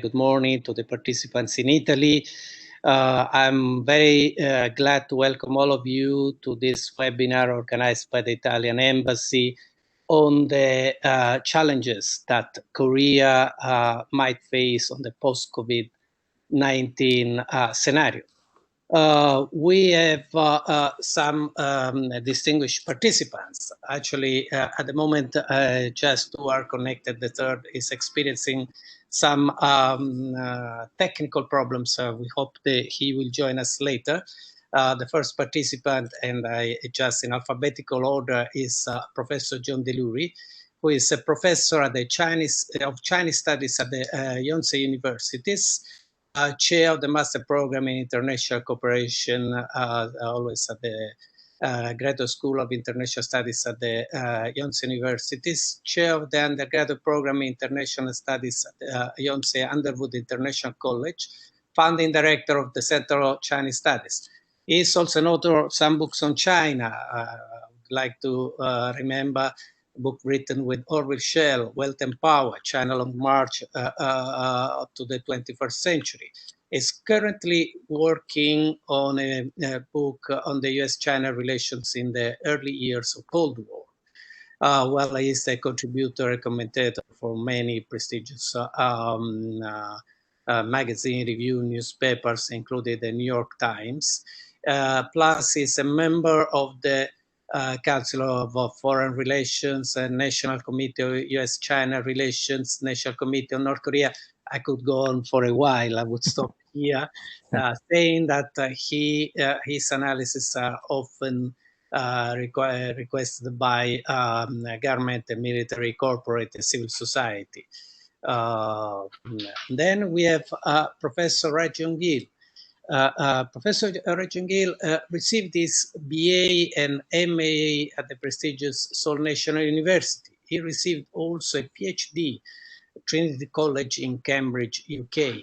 Good morning to the participants in Italy. I'm very glad to welcome all of you to this webinar organized by the Italian Embassy on the challenges that Korea might face on the post-COVID-19 scenario. We have some distinguished participants. Actually, at the moment, just who are connected, the third is experiencing some technical problems. We hope that he will join us later. The first participant, and I just in alphabetical order, is Professor John Delury, who is a professor at the Chinese Studies at the Yonsei Universities. Chair of the Master Program in International Cooperation, always at the Graduate School of International Studies at the Yonsei Universities. Chair of the Undergraduate Program in International Studies at the Yonsei Underwood International College. Founding Director of the Center of Chinese Studies. He is also an author of some books on China. I would like to remember a book written with Orville Schell, Wealth and Power, China Long March up to the 21st century. Is currently working on a book on the US-China relations in the early years of Cold War. Well, he is a contributor and commentator for many prestigious magazine review newspapers, including the New York Times. Plus, he's a member of the Council of Foreign Relations and National Committee of US-China Relations, National Committee on North Korea. I could go on for a while. I would stop here, saying that his analysis are often requested by government and military, corporate, and civil society. Then we have Professor Jong-yil. Professor Jong-yil received his BA and MA at the prestigious Seoul National University. He received also a PhD at Trinity College in Cambridge, UK.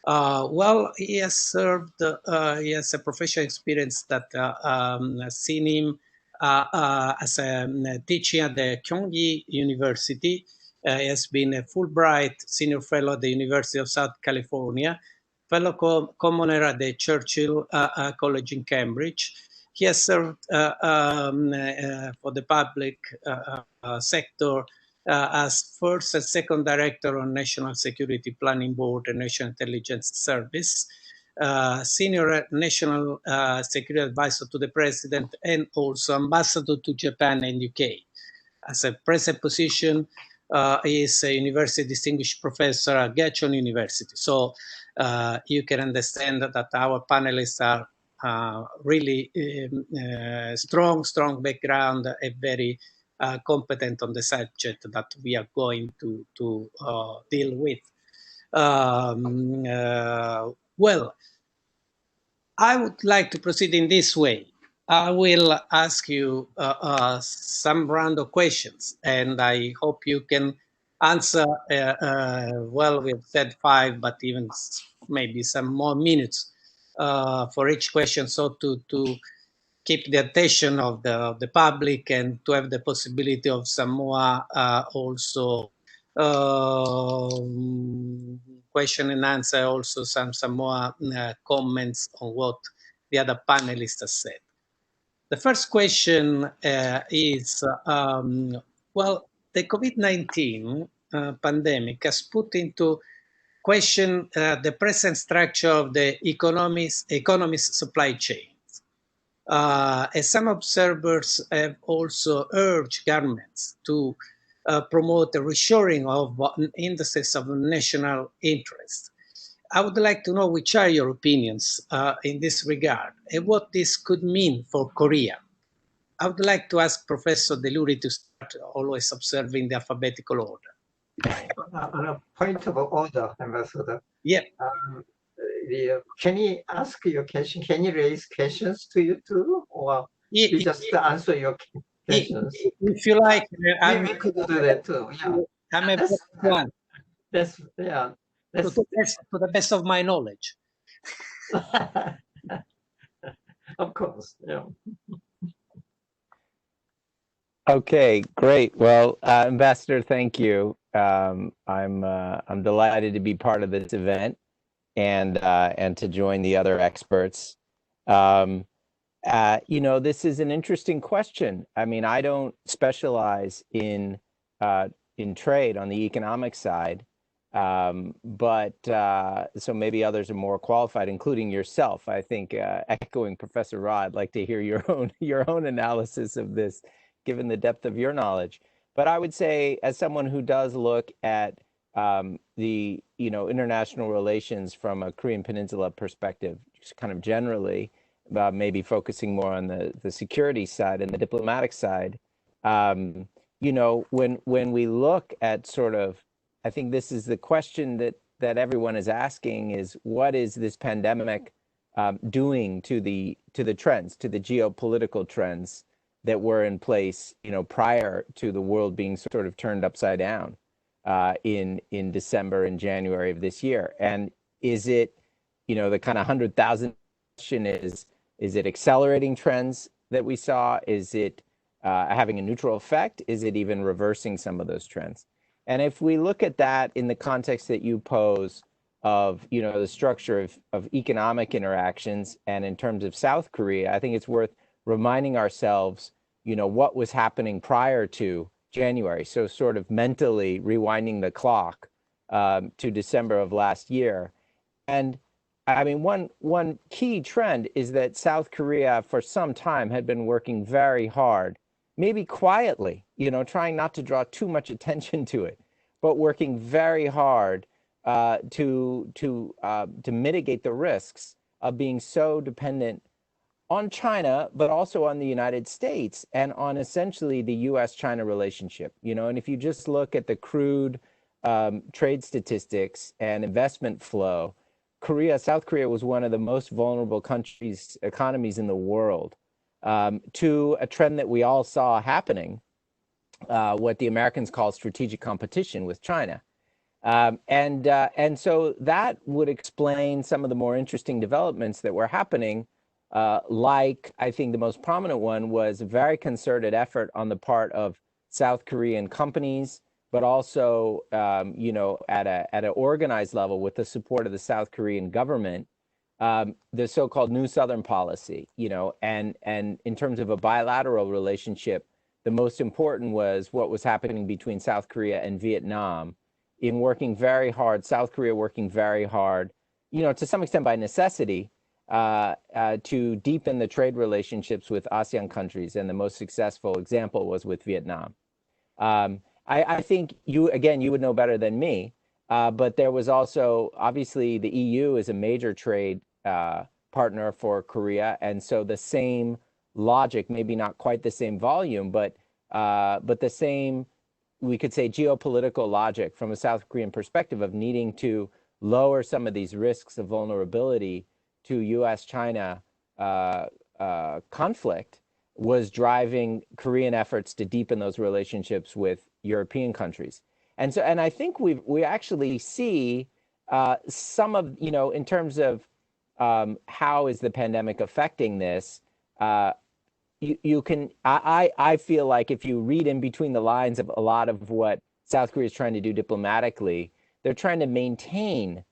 Well, he has served, he has a professional experience that has seen him as a teaching at the Jong-yil University. He has been a Fulbright Senior Fellow at the University of South California, fellow commoner at the Churchill College in Cambridge. He has served for the public sector as first and second director on National Security Planning Board and National Intelligence Service, senior national security advisor to the president, and also ambassador to Japan and UK. As a present position, he is a university distinguished professor at Gachon University. So you can understand that our panelists are really strong background, and very competent on the subject that we are going to deal with. Well, I would like to proceed in this way. I will ask you some round of questions, and I hope you can answer, well, we've said 5, but even maybe some more minutes for each question, so to keep the attention of the public and to have the possibility of some more also question and answer, also some more comments on what the other panelists have said. The first question is, well, the COVID-19 pandemic has put into question the present structure of the economy's supply chains. As some observers have also urged governments to promote the reshoring of industries of national interest. I would like to know which are your opinions in this regard and what this could mean for Korea. I would like to ask Professor Delury to start, always observing the alphabetical order. On a point of order, Ambassador. Yeah. Can he ask your question? Can he raise questions to you too, or you just answer your questions? If you like, we could do that too. Yeah, I'm a one. That's yeah. That's to the best of my knowledge. Of course, yeah. Okay, great. Well, Ambassador, thank you. I'm delighted to be part of this event and to join the other experts. This is an interesting question. I mean, I don't specialize in trade on the economic side, but so maybe others are more qualified, including yourself. I think echoing Professor Ra, I'd like to hear your own analysis of this, given the depth of your knowledge. But I would say, as someone who does look at the international relations from a Korean Peninsula perspective, just kind of generally, maybe focusing more on the security side and the diplomatic side. When we look at sort of, I think this is the question that everyone is asking is, what is this pandemic doing to the trends, to the geopolitical trends that were in place, prior to the world being sort of turned upside down in December and January of this year? And is it, the kind of 100,000 question is it accelerating trends that we saw? Is it having a neutral effect? Is it even reversing some of those trends? And if we look at that in the context that you pose of, the structure of economic interactions, and in terms of South Korea, I think it's worth reminding ourselves, what was happening prior to January. So sort of mentally rewinding the clock to December of last year. And I mean, one key trend is that South Korea for some time had been working very hard, maybe quietly, trying not to draw too much attention to it, but working very hard to mitigate the risks of being so dependent on China, but also on the United States and on essentially the U.S.-China relationship. And if you just look at the crude trade statistics and investment flow, South Korea was one of the most vulnerable economies in the world to a trend that we all saw happening, what the Americans call strategic competition with China. And so that would explain some of the more interesting developments that were happening. Like, I think the most prominent one was a very concerted effort on the part of South Korean companies, but also, at an organized level with the support of the South Korean government, the so-called New Southern Policy, and in terms of a bilateral relationship, the most important was what was happening between South Korea and Vietnam in working very hard, South Korea working very hard, to some extent by necessity, to deepen the trade relationships with ASEAN countries. And the most successful example was with Vietnam. I think you would know better than me, but there was also, obviously, the EU is a major trade partner for Korea. And so the same logic, maybe not quite the same volume, but the same, we could say, geopolitical logic from a South Korean perspective of needing to lower some of these risks of vulnerability to U.S.-China conflict was driving Korean efforts to deepen those relationships with European countries. And I think we actually see some of, in terms of how is the pandemic affecting this, I feel like if you read in between the lines of a lot of what South Korea is trying to do diplomatically, they're trying to maintain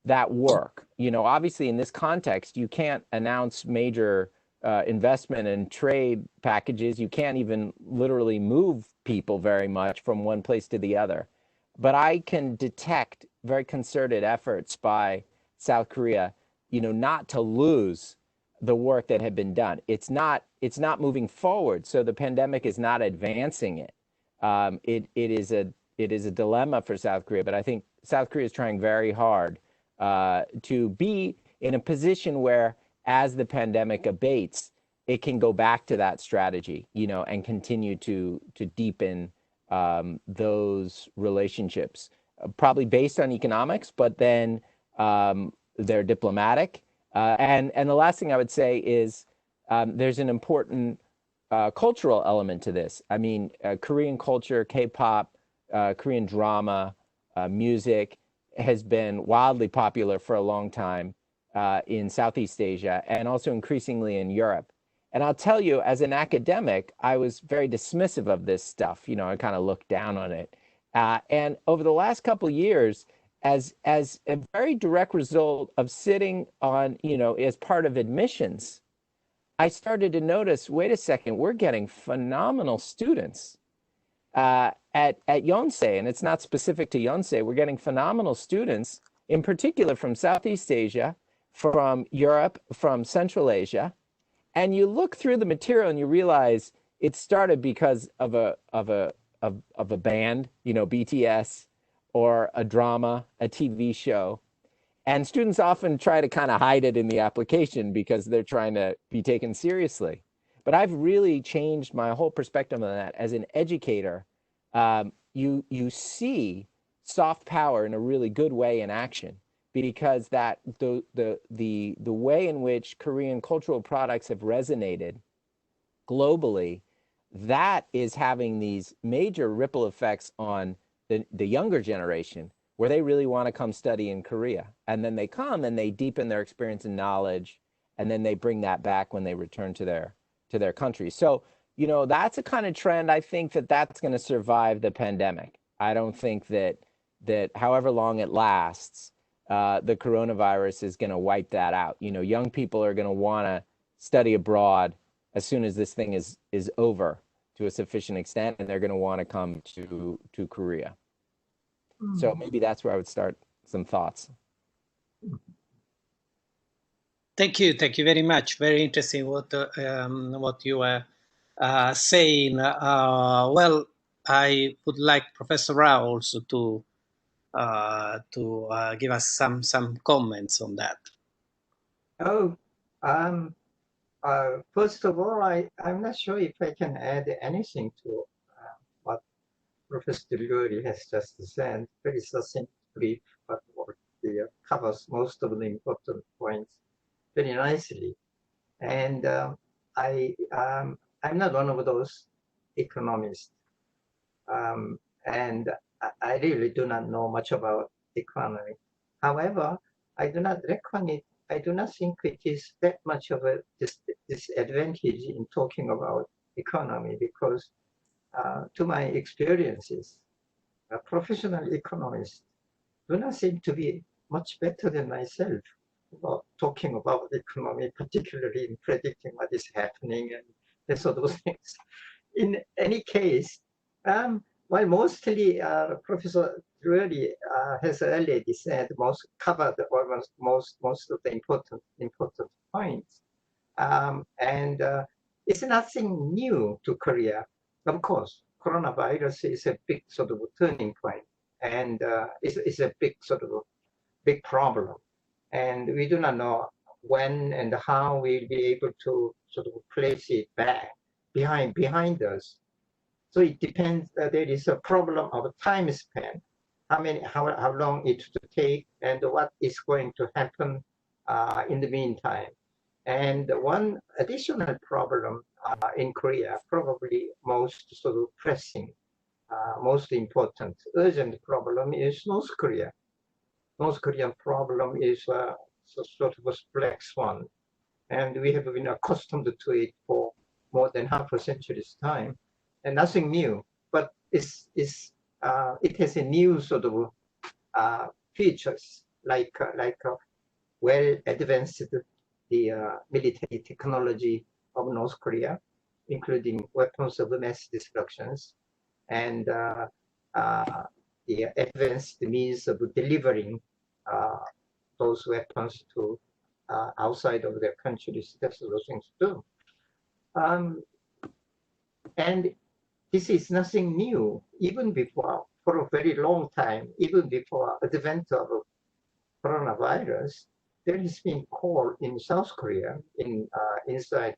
that work. Obviously in this context, you can't announce major investment and trade packages. You can't even literally move people very much from one place to the other. But I can detect very concerted efforts by South Korea, not to lose the work that had been done. It's not moving forward. So the pandemic is not advancing it. It is a dilemma for South Korea, but I think South Korea is trying very hard to be in a position where, as the pandemic abates, it can go back to that strategy, and continue to deepen those relationships, probably based on economics, but then they're diplomatic. And the last thing I would say is there's an important cultural element to this. I mean, Korean culture, K-pop, Korean drama, music has been wildly popular for a long time in Southeast Asia and also increasingly in Europe. And I'll tell you, as an academic, I was very dismissive of this stuff. You know, I kind of looked down on it. And over the last couple of years, as a very direct result of sitting on, you know, as part of admissions, I started to notice, wait a second, we're getting phenomenal students at Yonsei, and it's not specific to Yonsei. We're getting phenomenal students, in particular from Southeast Asia, from Europe, from Central Asia. And you look through the material and you realize it started because of a band, you know, BTS, or a drama, a TV show. And students often try to kind of hide it in the application because they're trying to be taken seriously. But I've really changed my whole perspective on that. As an educator, you see soft power in a really good way in action, because that the way in which Korean cultural products have resonated globally, that is having these major ripple effects on the younger generation, where they really want to come study in Korea. And then they come and they deepen their experience and knowledge, and then they bring that back when they return to their country. So, you know, that's a kind of trend. I think that's going to survive the pandemic. I don't think that however long it lasts, the coronavirus is going to wipe that out. You know, young people are going to want to study abroad as soon as this thing is over to a sufficient extent, and they're going to want to come to Korea. So maybe that's where I would start some thoughts. Thank you very much. Very interesting what you were saying. Well, I would like Professor Rao also to give us some comments on that. Oh, first of all, I'm not sure if I can add anything to what Professor Delury has just said. Very succinct, brief, but covers most of the important points very nicely. And I'm not one of those economists, and I really do not know much about economy. However, I do not think it is that much of a disadvantage in talking about economy, because to my experiences, professional economists do not seem to be much better than myself about talking about the economy, particularly in predicting what is happening and that sort of things. In any case, while mostly Professor Delury has already said covered almost most of the important points, and it's nothing new to Korea. Of course, coronavirus is a big sort of turning point, and it's a big problem, and we do not know when and how we'll be able to sort of place it back behind us. So it depends. There is a problem of time span, how long it will take, and what is going to happen in the meantime. And one additional problem in Korea, probably most sort of pressing, most important, urgent problem is North Korea. North Korean problem is sort of a black swan, and we have been accustomed to it for more than half a century's time, and nothing new. But it has a new sort of features, like well advanced the military technology of North Korea, including weapons of mass destructions, and the advanced means of delivering those weapons to outside of their countries. That's what those things do. And this is nothing new. Even before, for a very long time, even before the advent of coronavirus, there has been call in South Korea, inside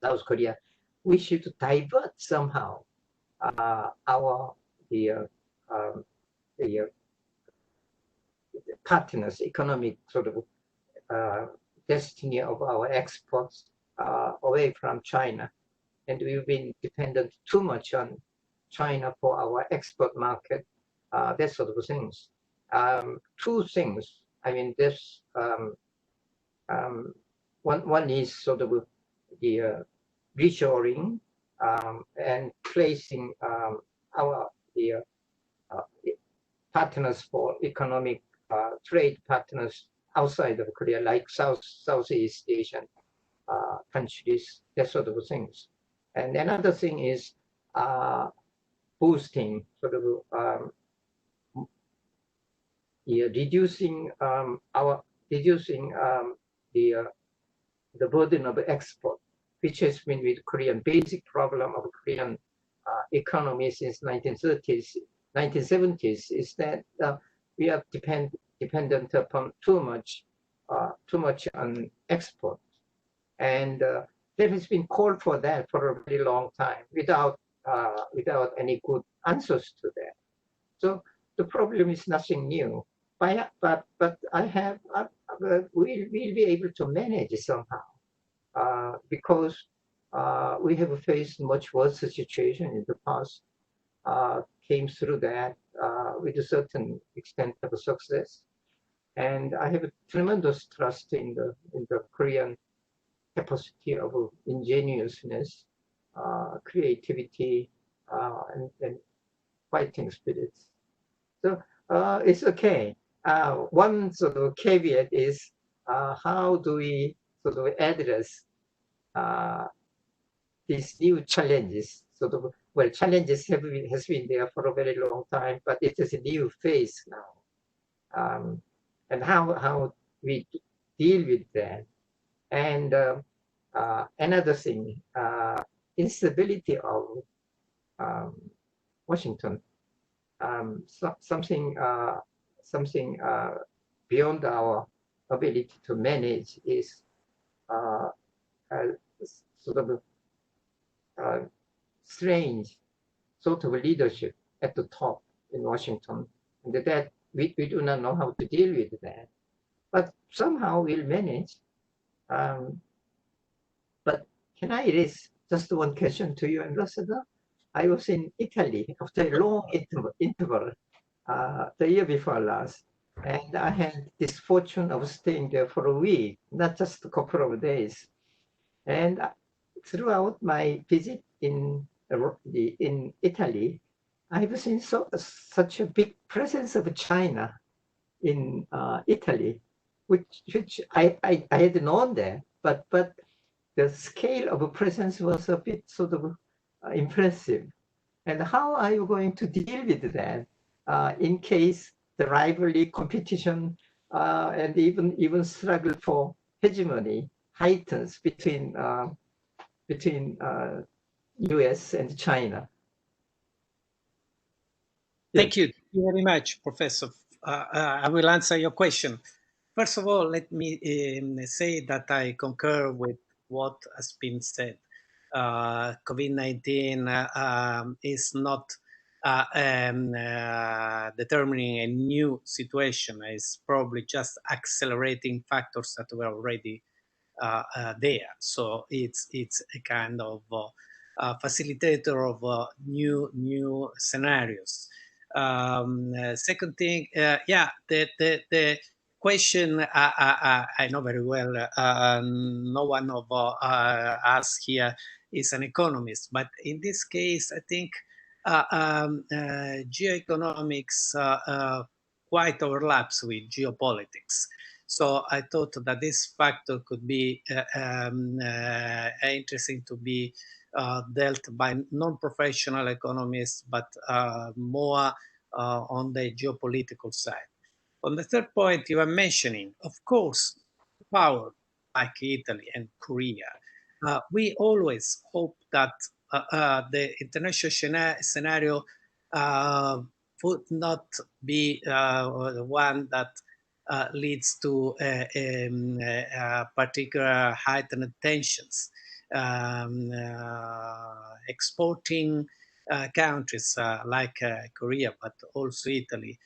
South Korea, we should divert somehow the partners' economic sort of destiny of our exports away from China. And we've been dependent too much on China for our export market, that sort of things. Two things. I mean, this one is sort of the reshoring and placing our partners for economic trade partners outside of Korea, like Southeast Asian countries, that sort of things. And another thing is boosting, sort of reducing the burden of export, which has been with Korean basic problem of Korean economy since 1970s, is that we are dependent upon too much on export, and there has been called for that for a very long time without any good answers to that. So the problem is nothing new, but we'll be able to manage it somehow, because we have faced much worse situation in the past, came through that with a certain extent of success, and I have a tremendous trust in the Korean capacity of ingenuousness, creativity, and fighting spirits. So it's okay. One sort of caveat is how do we sort of address these new challenges? Sort of, well, challenges has been there for a very long time, but it is a new phase now, and how we deal with that. And another thing, instability of Washington, something beyond our ability to manage is sort of strange sort of leadership at the top in Washington, and that we do not know how to deal with that. But somehow we'll manage. But can I raise just one question to you, Ambassador? I was in Italy after a long interval the year before last, and I had this fortune of staying there for a week, not just a couple of days. And throughout my visit in Italy, I've seen such a big presence of China in Italy, which I had known that, but the scale of a presence was a bit sort of impressive. And how are you going to deal with that in case the rivalry, competition, and even struggle for hegemony heightens between U.S. and China? Thank you very much, Professor. I will answer your question. First of all, let me say that I concur with what has been said. COVID-19 is not determining a new situation. It's probably just accelerating factors that were already there. So it's a kind of facilitator of new scenarios. Second thing, the question I know very well. No one of us here is an economist, but in this case, I think geoeconomics quite overlaps with geopolitics. So I thought that this factor could be interesting to be dealt by non-professional economists, but more on the geopolitical side. On the third point you are mentioning, of course, power like Italy and Korea, we always hope that the international scenario would not be the one that leads to particular heightened tensions. Exporting countries like Korea, but also Italy,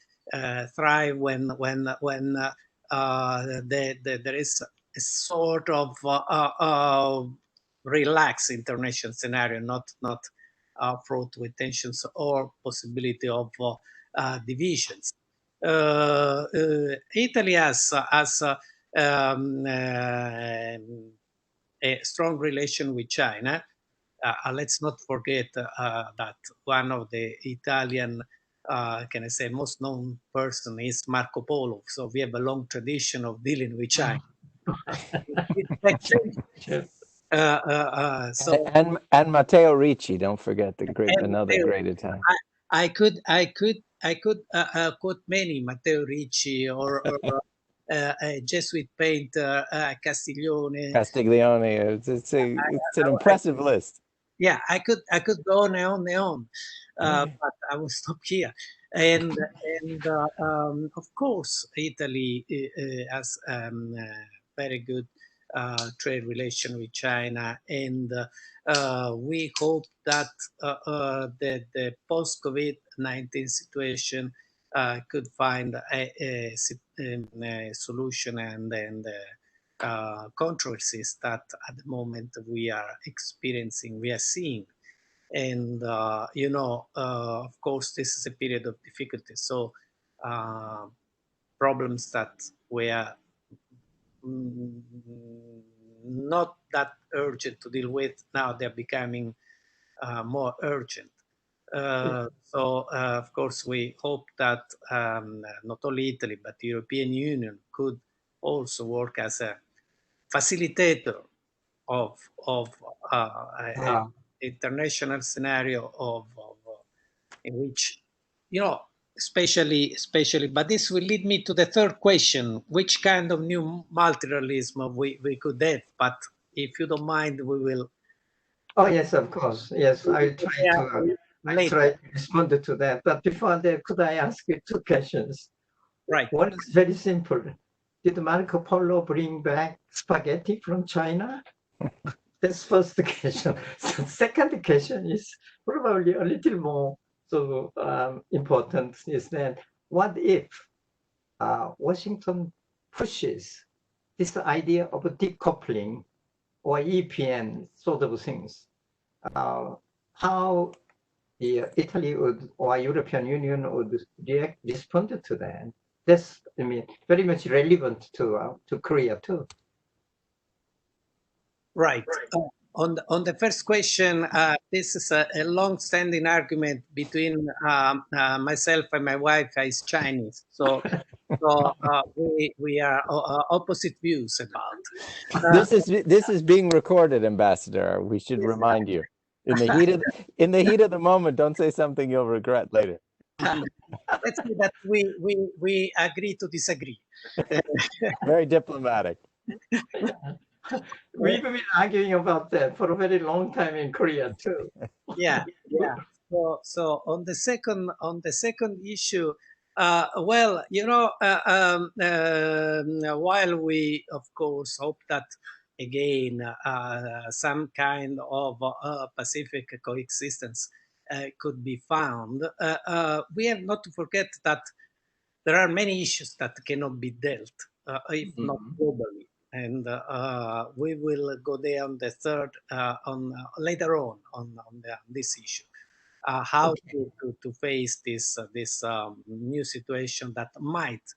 thrive when there is a sort of relaxed international scenario, not fraught with tensions or possibility of divisions. Italy has a a strong relation with China. Let's not forget that one of the Italian, can I say, most known person is Marco Polo. So we have a long tradition of dealing with China. And Matteo Ricci, don't forget the great, another great Italian. I could quote many, Matteo Ricci or Jesuit painter Castiglione. It's an impressive list. Yeah, I could go on and on, but I will stop here. And of course, Italy has very good trade relation with China, and we hope that the post-COVID-19 situation could find a solution and controversies that at the moment we are experiencing, we are seeing. And, of course, this is a period of difficulty. So problems that were not that urgent to deal with, now they're becoming more urgent. So, of course, we hope that not only Italy, but the European Union could also work as a facilitator of international scenario in which, especially, but this will lead me to the third question, which kind of new multilateralism we could have, but if you don't mind, we will. Oh, yes, of course. Yes, I'll try to respond to that. But before that, could I ask you two questions? Right. One is very simple. Did Marco Polo bring back spaghetti from China? That's first question. So second question is probably a little more important, is that what if Washington pushes this idea of decoupling or EPN sort of things? How the Italy would or European Union would respond to that? That's, very much relevant to Korea too. Right. On the first question, this is a long-standing argument between myself and my wife, who is Chinese. So we are opposite views about. This is being recorded, Ambassador. We should remind you. In the heat of the moment, don't say something you'll regret later. Let's say that we agree to disagree. Very diplomatic. We've been arguing about that for a very long time in Korea too. Yeah. So on the second issue, while we of course hope that again some kind of Pacific coexistence could be found, we have not to forget that there are many issues that cannot be dealt if not globally. And we will go there on the third, later on this issue, how to face this new situation that might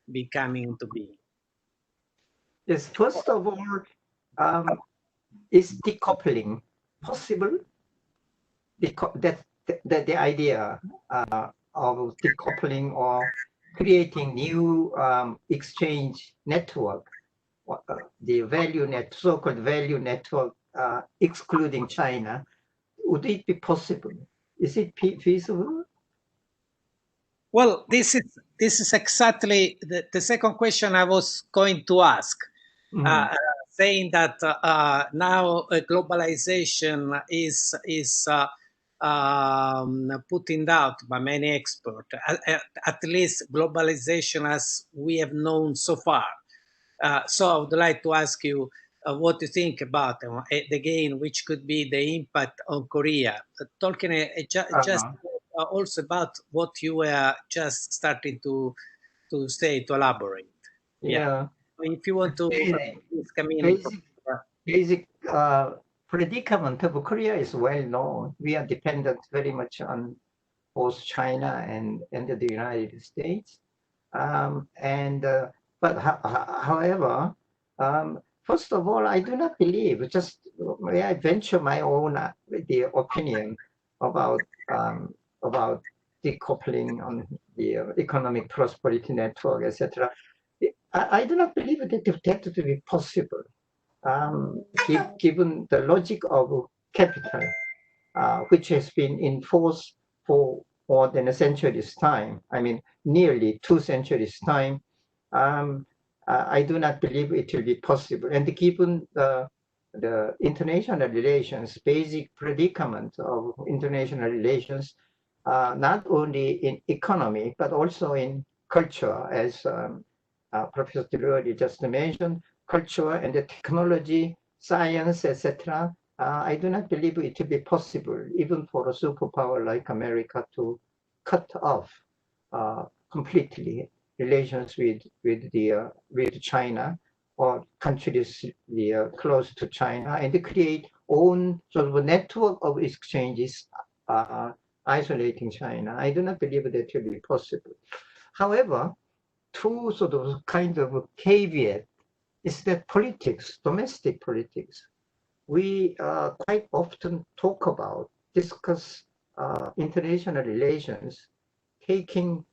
be coming into being. Yes, first of all, is decoupling possible? The idea of decoupling or creating new exchange network. The so-called value network, excluding China, would it be possible? Is it feasible? Well, this is exactly the second question I was going to ask, saying that now globalization is put in doubt by many experts, at least globalization as we have known so far. So I would like to ask you what you think about again, which could be the impact on Korea. Talking just also about what you were just starting to say, to elaborate. Yeah. If you want to basic predicament of Korea is well known. We are dependent very much on both China and the United States. But however, first of all, I do not believe, just may I venture my own the opinion about decoupling on the economic prosperity network, etc. I do not believe that to be possible, given the logic of capital, which has been in force for more than a century's time. I mean, nearly 2 centuries' time. I do not believe it will be possible. And given the international relations, basic predicament of international relations, not only in economy, but also in culture, as Professor Delury just mentioned, culture and the technology, science, etc. I do not believe it will be possible, even for a superpower like America, to cut off completely relations with China or countries close to China, and create own sort of a network of exchanges isolating China. I do not believe that will be possible. However, two sort of kind of caveat is that politics, domestic politics, we quite often talk about, discuss international relations, taking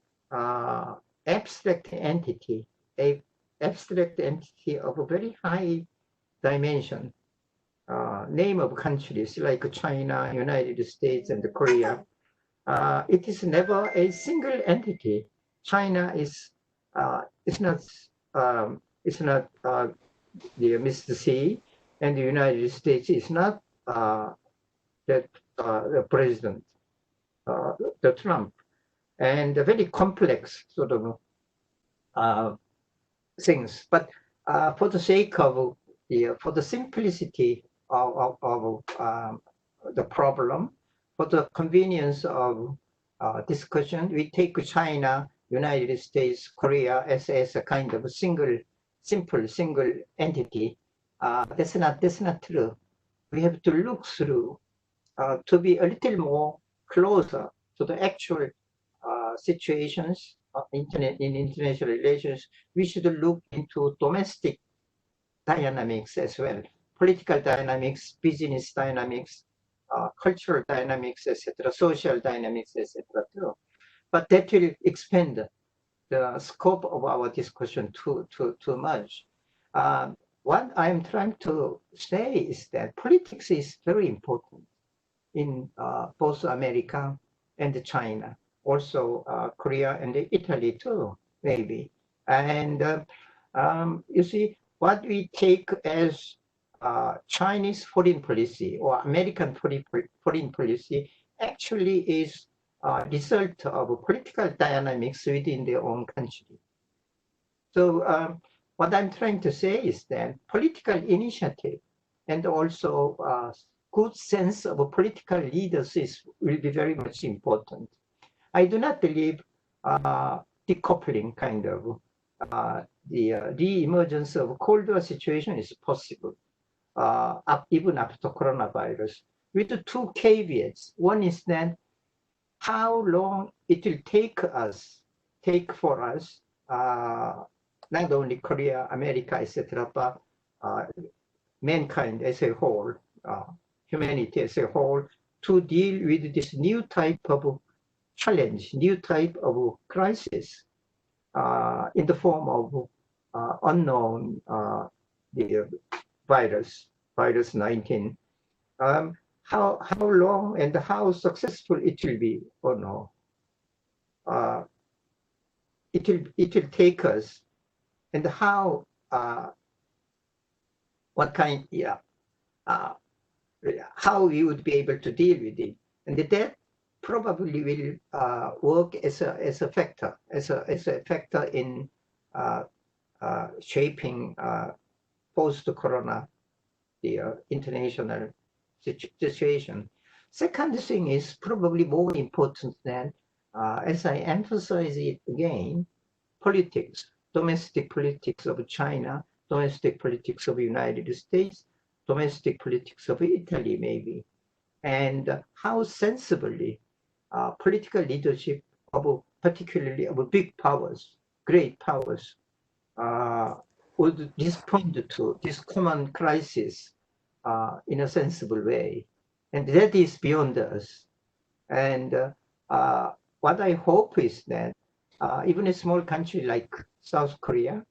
abstract entity of a very high dimension, name of countries like China, United States, and Korea. It is never a single entity. China is not the Mr. C, and the United States is not the president, the Trump, and a very complex sort of things. But for the sake of for the simplicity of the problem, for the convenience of discussion, we take China, United States, Korea as a kind of a simple single entity. That's not true. We have to look through to be a little more closer to the actual situations in international relations. We should look into domestic dynamics as well, political dynamics, business dynamics, cultural dynamics, etc., social dynamics, etc. too. But that will expand the scope of our discussion too much. What I'm trying to say is that politics is very important in both America and China, also Korea and Italy too, maybe. And you see, what we take as Chinese foreign policy or American foreign policy actually is a result of political dynamics within their own country. So what I'm trying to say is that political initiative and also good sense of political leaders will be very much important. I do not believe decoupling kind of the re-emergence of Cold War situation is possible, even after coronavirus, with the two caveats. One is that how long it will take for us, not only Korea, America, etc., but mankind as a whole, humanity as a whole, to deal with this new type of challenge, new type of crisis in the form of unknown the virus 19. How long and how successful it will be or no. It will take us, and how what kind how we would be able to deal with it, and that probably will work as a factor in shaping post-corona the international situation. Second thing is probably more important than, as I emphasize it again, politics, domestic politics of China, domestic politics of the United States, domestic politics of Italy maybe, and how sensibly political leadership of particularly of big powers, great powers, would respond to this common crisis in a sensible way. And that is beyond us. And what I hope is that even a small country like South Korea,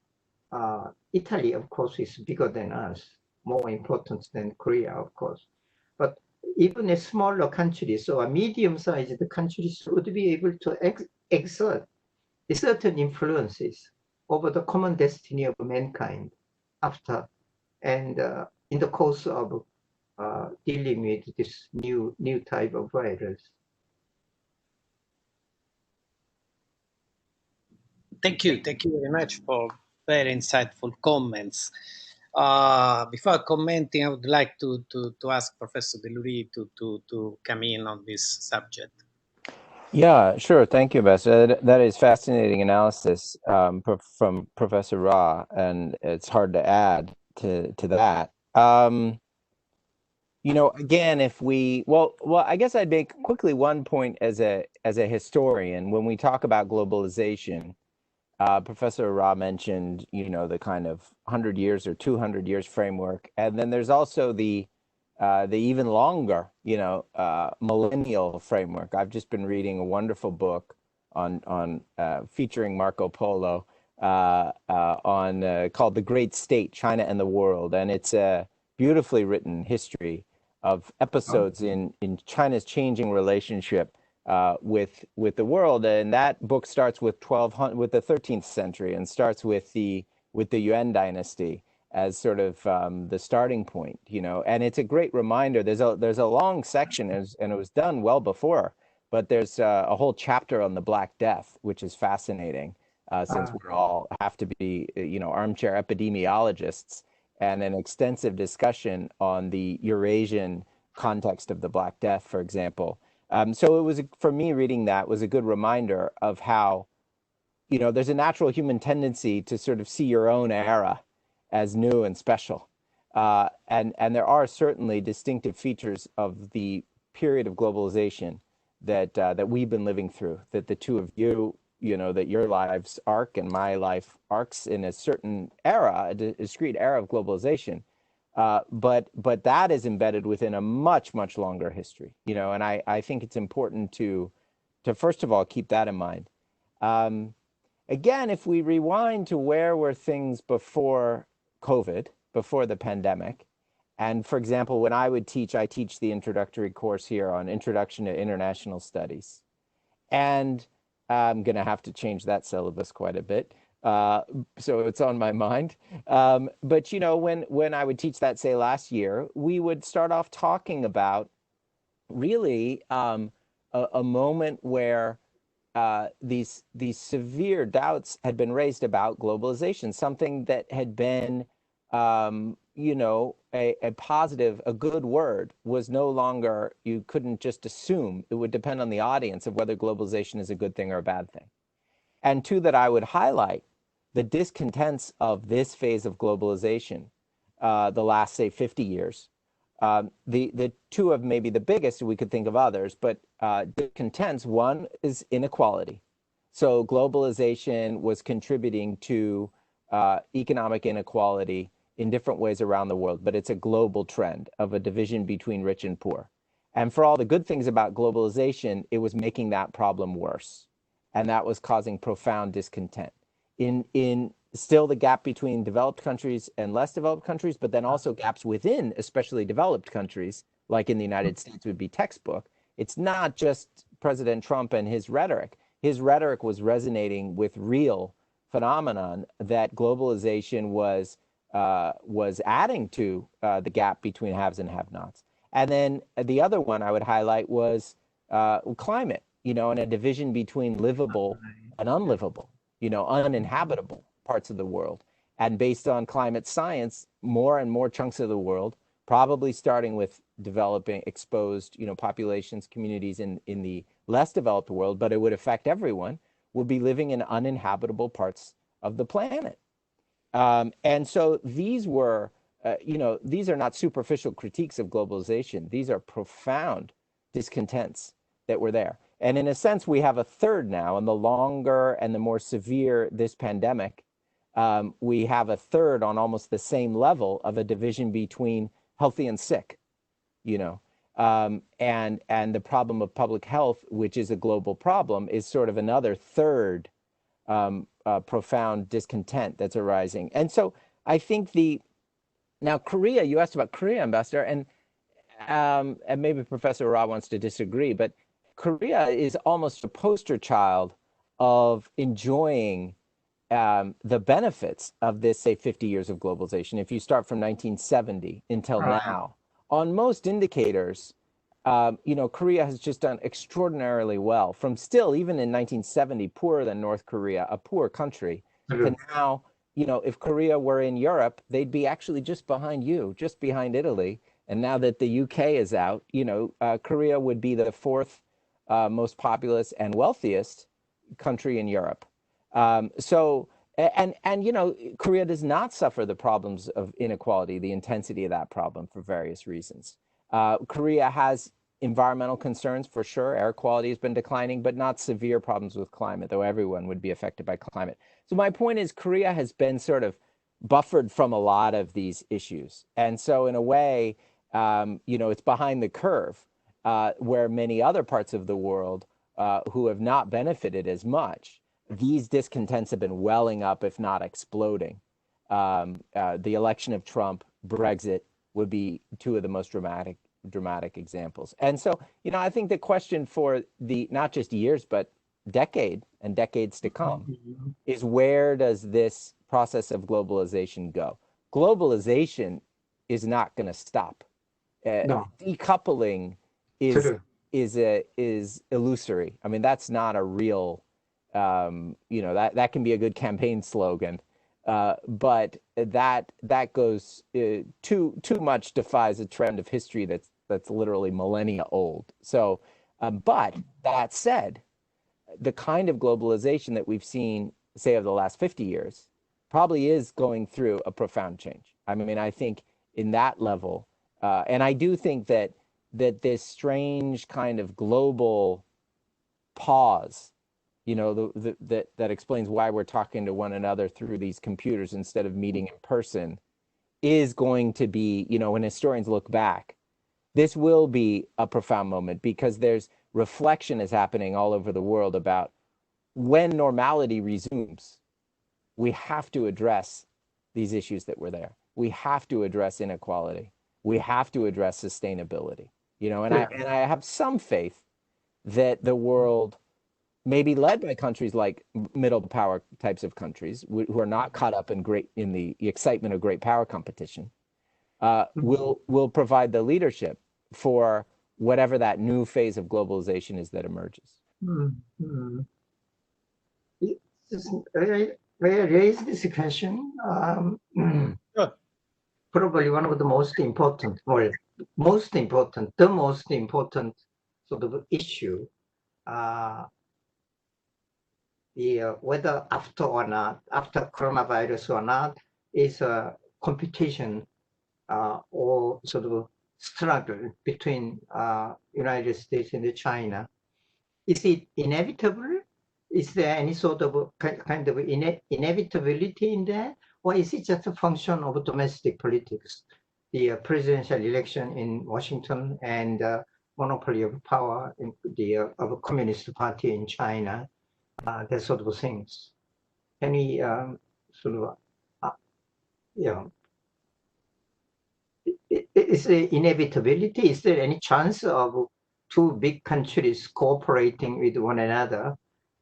Italy, of course, is bigger than us, more important than Korea, of course. But even a smaller country, so a medium-sized country would be able to exert certain influences over the common destiny of mankind after and in the course of dealing with this new type of virus. Thank you very much for very insightful comments. Before commenting, I would like to ask Professor Delury to come in on this subject. Yeah, sure. Thank you, Ambassador. That is fascinating analysis from Professor Ra, and it's hard to add to that. You know, again, if we well, I guess I'd make quickly one point as a historian. When we talk about globalization, Professor Ra mentioned, you know, the kind of 100 years or 200 years framework, and then there's also the even longer, you know, millennial framework. I've just been reading a wonderful book on featuring Marco Polo called The Great State, China and the World, and it's a beautifully written history of episodes in China's changing relationship with the world. And that book starts with the 13th century and starts with the Yuan dynasty as sort of the starting point, you know. And it's a great reminder. There's a long section, and it was done well before, but there's a whole chapter on the Black Death, which is fascinating, since we all have to be, you know, armchair epidemiologists, and an extensive discussion on the Eurasian context of the Black Death, for example. So it was, for me, reading that was a good reminder of how, you know, there's a natural human tendency to sort of see your own era as new and special. And there are certainly distinctive features of the period of globalization that we've been living through, that the two of you, you know, that your lives arc and my life arcs in a certain era, a discrete era of globalization. But that is embedded within a much, much longer history, you know, and I think it's important to first of all, keep that in mind. Again, if we rewind to where were things before COVID, before the pandemic, and for example, when I teach the introductory course here on Introduction to International Studies, and I'm going to have to change that syllabus quite a bit. So it's on my mind. But, you know, when I would teach that, say, last year, we would start off talking about really a moment where these severe doubts had been raised about globalization, something that had been, you know, a positive, a good word was no longer, you couldn't just assume. It would depend on the audience of whether globalization is a good thing or a bad thing. And two, that I would highlight the discontents of this phase of globalization, the last, say, 50 years. The two of maybe the biggest, we could think of others, but discontents, one is inequality. So globalization was contributing to economic inequality in different ways around the world, but it's a global trend of a division between rich and poor. And for all the good things about globalization, it was making that problem worse. And that was causing profound discontent. In still the gap between developed countries and less developed countries, but then also gaps within, especially developed countries, like in the United States would be textbook. It's not just President Trump and his rhetoric. His rhetoric was resonating with real phenomenon that globalization was adding to the gap between haves and have-nots. And then the other one I would highlight was climate, you know, and a division between livable and unlivable, you know, uninhabitable parts of the world. And based on climate science, more and more chunks of the world, probably starting with developing exposed, you know, populations, communities in the less developed world, but it would affect everyone, would be living in uninhabitable parts of the planet. And so these were, you know, these are not superficial critiques of globalization. These are profound discontents that were there. And in a sense, we have a third now, and the longer and the more severe this pandemic we have a third on almost the same level of a division between healthy and sick, you know. And the problem of public health, which is a global problem, is sort of another third profound discontent that's arising. And so I think now Korea, you asked about Korea, Ambassador, and maybe Professor Ra wants to disagree, but Korea is almost a poster child of enjoying the benefits of this, say, 50 years of globalization. If you start from 1970 until now, on most indicators, you know, Korea has just done extraordinarily well, from still, even in 1970, poorer than North Korea, a poor country, to now, you know, if Korea were in Europe, they'd be actually just behind you, just behind Italy. And now that the UK is out, you know, Korea would be the fourth most populous and wealthiest country in Europe. So, you know, Korea does not suffer the problems of inequality, the intensity of that problem, for various reasons. Korea has environmental concerns, for sure. Air quality has been declining, but not severe problems with climate, though everyone would be affected by climate. So my point is, Korea has been sort of buffered from a lot of these issues. And so in a way, you know, it's behind the curve, where many other parts of the world who have not benefited as much, these discontents have been welling up, if not exploding. The election of Trump, Brexit would be two of the most dramatic examples. And so, you know, I think the question for the not just years, but decade and decades to come is, where does this process of globalization go? Globalization is not going to stop. No. Decoupling is illusory. I mean, that's not a real, you know, that can be a good campaign slogan, but that goes too much defies a trend of history that's literally millennia old. So, but that said, the kind of globalization that we've seen, say, over the last 50 years, probably is going through a profound change. I mean, I think in that level, and I do think that this strange kind of global pause, you know, that explains why we're talking to one another through these computers instead of meeting in person, is going to be, you know, when historians look back, this will be a profound moment, because there's reflection is happening all over the world about when normality resumes, we have to address these issues that were there. We have to address inequality. We have to address sustainability, you know, and I have some faith that the world, maybe led by countries like middle power types of countries who are not caught up in the excitement of great power competition, will provide the leadership for whatever that new phase of globalization is that emerges. I raise this question. Probably one of the most important sort of issue, whether after coronavirus or not, is a competition or sort of struggle between United States and China. Is it inevitable? Is there any sort of kind of inevitability in that? Or is it just a function of domestic politics? The presidential election in Washington and monopoly of power in of a Communist Party in China, that sort of things. Any sort of, you know, is there inevitability? Is there any chance of two big countries cooperating with one another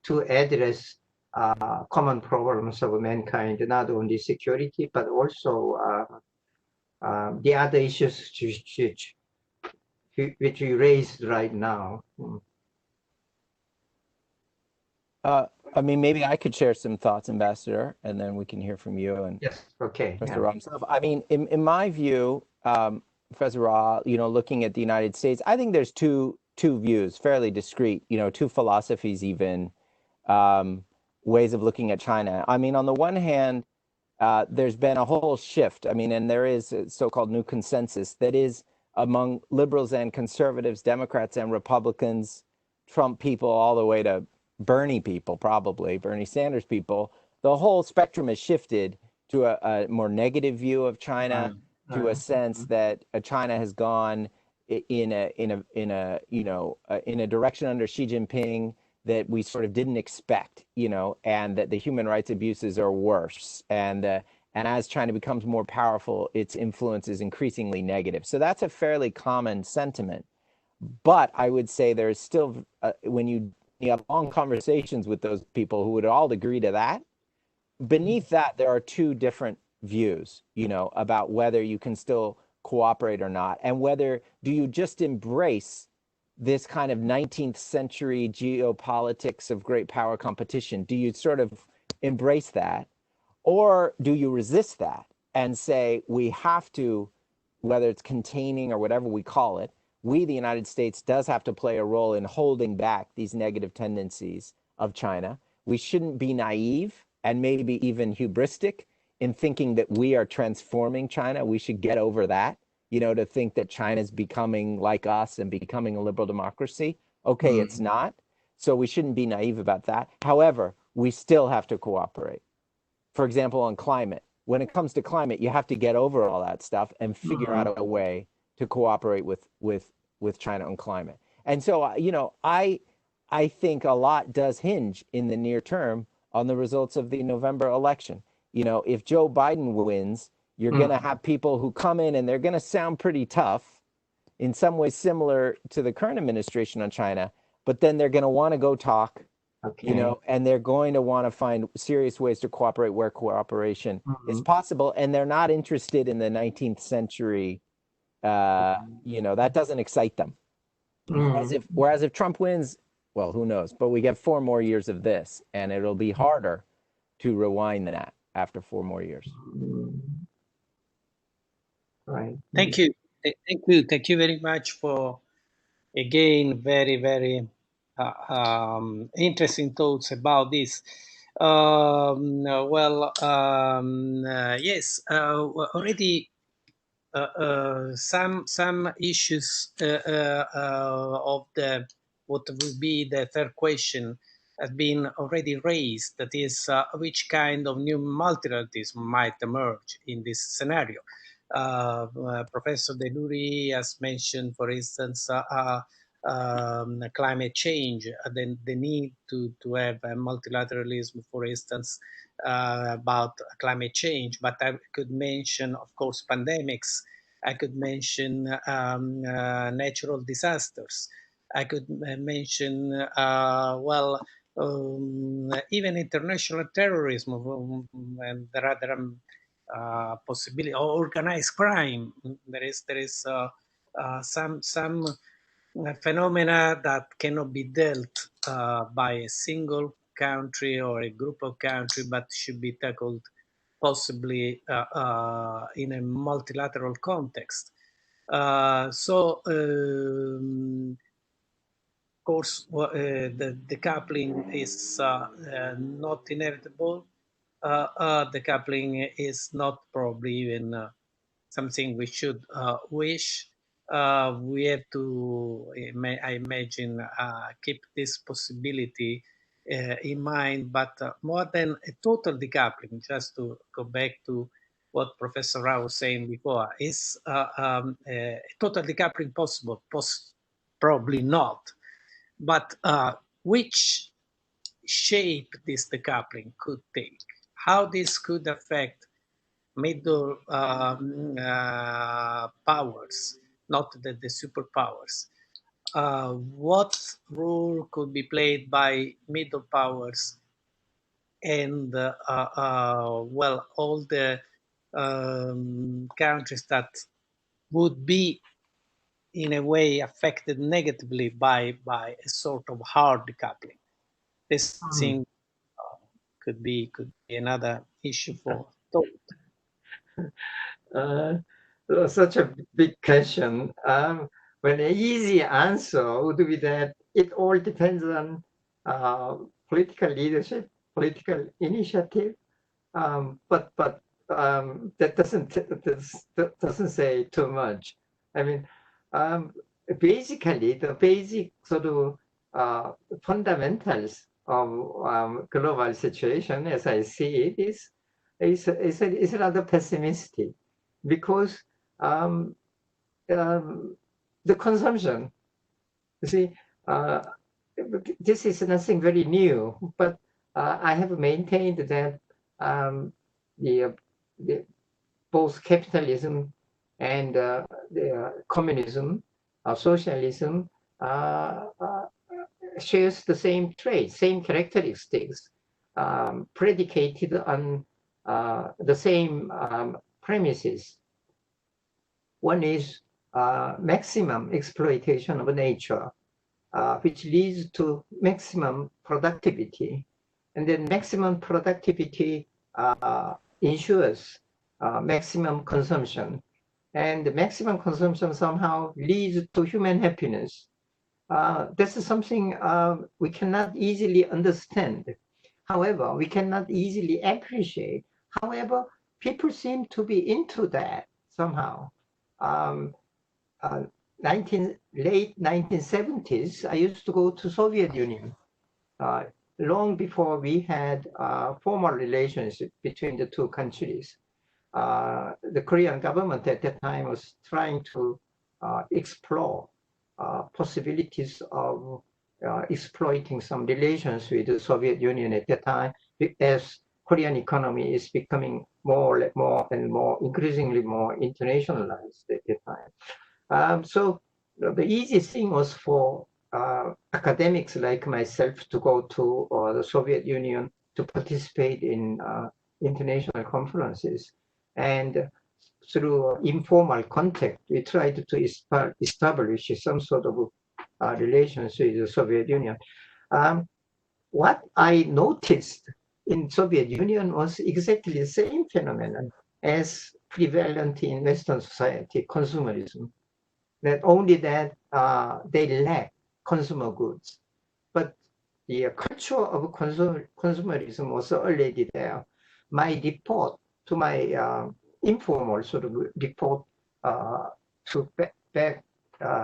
to address common problems of mankind, not only security, but also the other issues which you raised right now? I mean, maybe I could share some thoughts, Ambassador, and then we can hear from you and Professor Ra himself. I mean, in my view, Professor Ra, you know, looking at the United States, I think there's two views, fairly discrete, you know, two philosophies even, ways of looking at China. I mean, on the one hand, there's been a whole shift. I mean, and there is a so-called new consensus that is among liberals and conservatives, Democrats and Republicans, Trump people, all the way to Bernie people, probably Bernie Sanders people, the whole spectrum has shifted to a more negative view of China, to a sense that China has gone in a direction under Xi Jinping that we sort of didn't expect, and that the human rights abuses are worse, and as China becomes more powerful, its influence is increasingly negative. So that's a fairly common sentiment. But I would say there's still, when you have long conversations with those people who would all agree to that, beneath that, there are two different views, about whether you can still cooperate or not, and whether do you just embrace this kind of 19th century geopolitics of great power competition? Do you sort of embrace that, or do you resist that and say we have to, whether it's containing or whatever we call it, we, the United States, does have to play a role in holding back these negative tendencies of China. We shouldn't be naive and maybe even hubristic in thinking that we are transforming China. We should get over that, to think that China is becoming like us and becoming a liberal democracy. Okay, it's not. So we shouldn't be naive about that. However, we still have to cooperate. For example, on climate. When it comes to climate, you have to get over all that stuff and figure out a way to cooperate with China on climate. And so, I think a lot does hinge in the near term on the results of the November election. If Joe Biden wins, you're going to have people who come in and they're going to sound pretty tough, in some ways similar to the current administration on China, but then they're going to want to go talk, and they're going to want to find serious ways to cooperate where cooperation is possible. And they're not interested in the 19th century, that doesn't excite them. Whereas if Trump wins, well, who knows? But we get 4 more years of this, and it'll be harder to rewind that after 4 more years. Right. Thank you. Thank you very much for, again, very, very interesting thoughts about this. Yes, already some issues of the what will be the third question have been already raised. That is, which kind of new multilateralism might emerge in this scenario. Professor Delury has mentioned, for instance, climate change, the need to have a multilateralism, for instance, about climate change. But I could mention, of course, pandemics. I could mention natural disasters. I could mention, even international terrorism, and there are possibility, or organized crime. There is some phenomena that cannot be dealt by a single country or a group of countries, but should be tackled possibly in a multilateral context. Of course, the decoupling is not inevitable. Decoupling is not probably even something we should wish. We have to, I imagine, keep this possibility in mind. But more than a total decoupling, just to go back to what Professor Rao was saying before, is a total decoupling possible? Probably not. But which shape this decoupling could take? How this could affect middle powers, not the superpowers. What role could be played by middle powers and all the countries that would be in a way affected negatively by a sort of hard decoupling? This thing could be another issue for thought. Such a big question. When an easy answer would be that it all depends on political leadership, political initiative, but that doesn't say too much. I mean, basically, the basic sort of fundamentals of global situation, as I see it, is rather pessimistic, because the consumption, you see, this is nothing very new, but I have maintained that both capitalism and the communism, socialism, shares the same traits, same characteristics, predicated on the same premises. One is maximum exploitation of nature, which leads to maximum productivity. And then maximum productivity ensures maximum consumption. And the maximum consumption somehow leads to human happiness. This is something we cannot easily understand. However, we cannot easily appreciate. However, people seem to be into that somehow. Late 1970s, I used to go to Soviet Union long before we had formal relationship between the two countries. The Korean government at that time was trying to explore possibilities of exploiting some relations with the Soviet Union at that time, as Korean economy is becoming more and more increasingly more internationalized at that time. So the easiest thing was for academics like myself to go to the Soviet Union to participate in international conferences. And through informal contact, we tried to establish some sort of relations with the Soviet Union. What I noticed in Soviet Union was exactly the same phenomenon as prevalent in Western society, consumerism. Not only that they lack consumer goods, but the culture of consumerism was already there. My report to my informal sort of report to back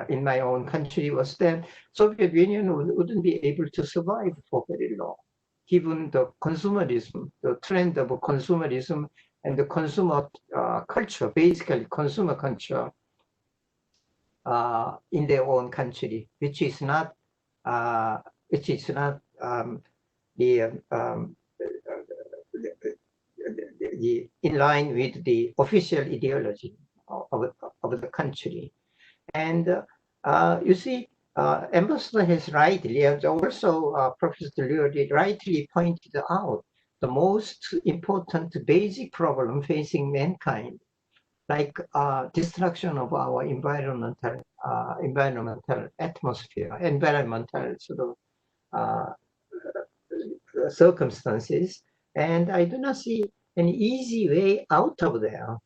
in my own country was that Soviet Union wouldn't be able to survive for very long, given the consumerism, the trend of consumerism and the consumer culture, basically consumer culture in their own country, which is not in line with the official ideology of the country. And you see, Ambassador has rightly, and also Professor Delury rightly pointed out the most important basic problem facing mankind, like destruction of our environmental atmosphere, environmental sort of circumstances. And I do not see an easy way out of there.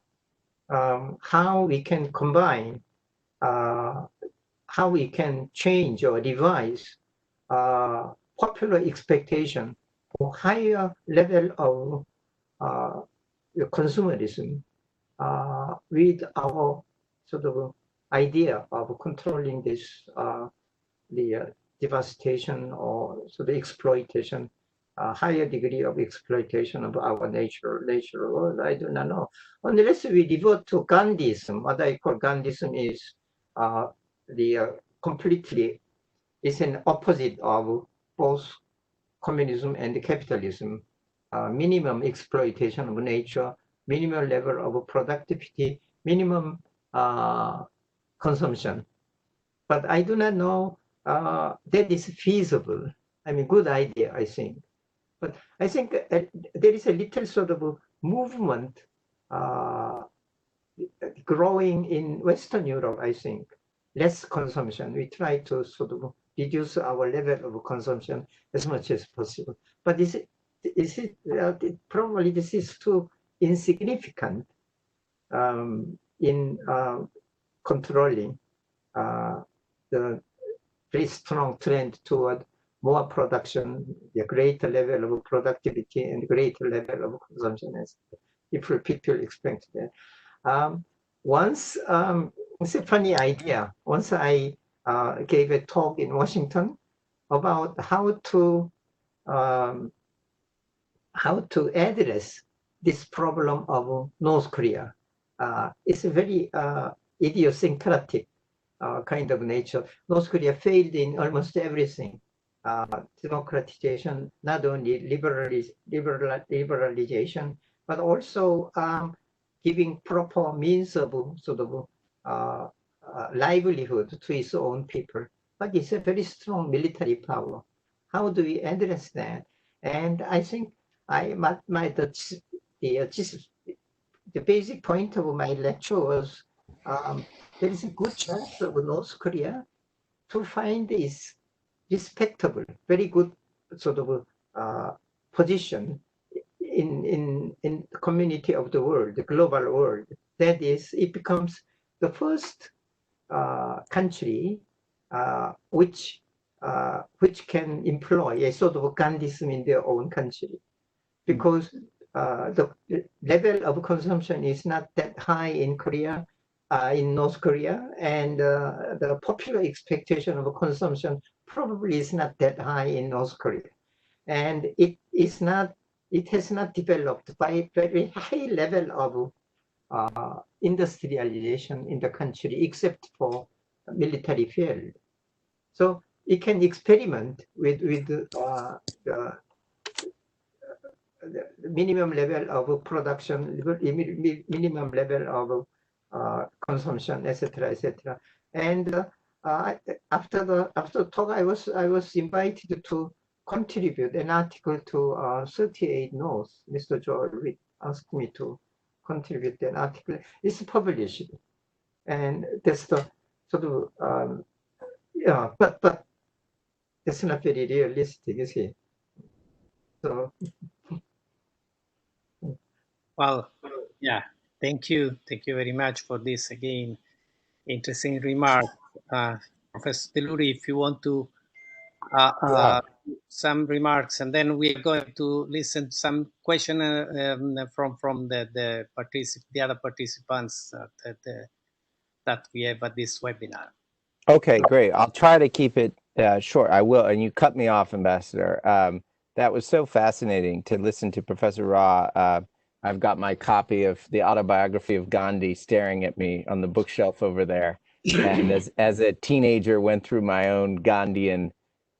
How we can combine, how we can change or revise popular expectation for higher level of consumerism with our sort of idea of controlling this, the devastation or sort of exploitation, higher degree of exploitation of our natural world. I do not know. Unless we revert to Gandhism, what I call Gandhism is completely is an opposite of both communism and capitalism. Minimum exploitation of nature, minimum level of productivity, minimum consumption. But I do not know that is feasible. I mean, good idea, I think. But I think there is a little sort of a movement growing in Western Europe, I think. Less consumption. We try to sort of reduce our level of consumption as much as possible. But is it probably this is too insignificant in controlling the very strong trend toward more production, a greater level of productivity and greater level of consumption as people expect that. Once, it's a funny idea. Once I gave a talk in Washington about how to how to address this problem of North Korea. It's a very idiosyncratic kind of nature. North Korea failed in almost everything. Democratization, not only liberalization, but also giving proper means of sort of livelihood to its own people. But it's a very strong military power. How do we address that? And I think the basic point of my lecture was there is a good chance of North Korea to find this respectable, very good sort of position in the community of the world, the global world. That is, it becomes the first country which can employ a sort of Gandhism in their own country, because the level of consumption is not that high in Korea, in North Korea, and the popular expectation of consumption probably is not that high in North Korea, and it has not developed by a very high level of industrialization in the country, except for military field. So it can experiment with the minimum level of production, minimum level of consumption, etc., etc. And after the talk, I was invited to contribute an article to 38 North. Mr. Joel asked me to contribute an article. It's published, and that's the sort of yeah, but that's not very realistic, is it? So. Well, yeah, thank you very much for this again interesting remark, Professor Delury. If you want to some remarks, and then we are going to listen to some question from the other participants that we have at this webinar. Okay, great. I'll try to keep it short. I will, and you cut me off, Ambassador. That was so fascinating to listen to Professor Ra. I've got my copy of the autobiography of Gandhi staring at me on the bookshelf over there. And as a teenager, went through my own Gandhian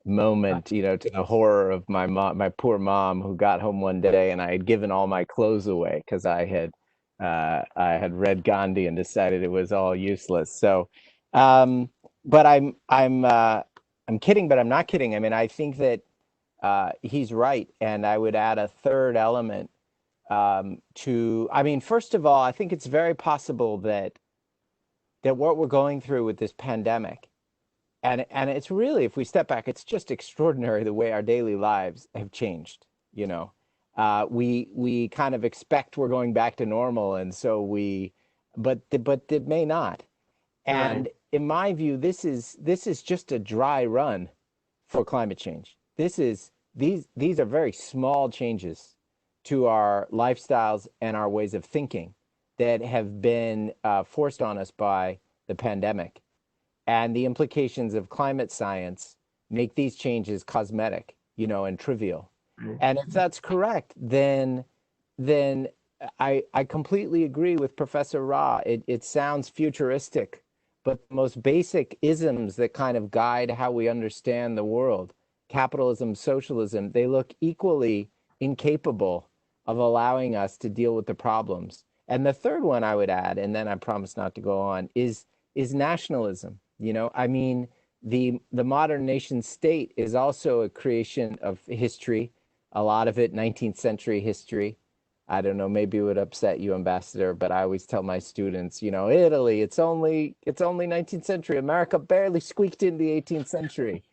moment, you know, to the horror of my mom, my poor mom, who got home one day and I had given all my clothes away because I had read Gandhi and decided it was all useless. So, but I'm kidding, but I'm not kidding. I mean, I think that he's right, and I would add a third element. I mean, first of all, I think it's very possible that what we're going through with this pandemic, and it's really, if we step back, it's just extraordinary the way our daily lives have changed. You know, we kind of expect we're going back to normal, and so but it may not. And in my view, this is just a dry run for climate change. These are very small changes to our lifestyles and our ways of thinking that have been forced on us by the pandemic. And the implications of climate science make these changes cosmetic, you know, and trivial. And if that's correct, then I completely agree with Professor Ra. It sounds futuristic, but the most basic isms that kind of guide how we understand the world, capitalism, socialism, they look equally incapable of allowing us to deal with the problems. And the third one I would add, and then I promise not to go on, is nationalism. You know, I mean, the modern nation state is also a creation of history, a lot of it 19th century history. I don't know, maybe it would upset you, Ambassador, but I always tell my students, you know, Italy, it's only 19th century. America barely squeaked in the 18th century.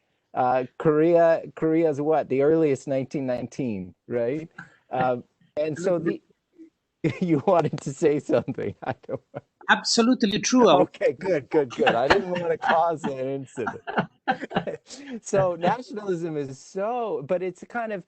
Korea's what? The earliest 1919, right? And so you wanted to say something. I don't know. Absolutely true. Okay, good. I didn't want to cause an incident. So nationalism is but it's kind of,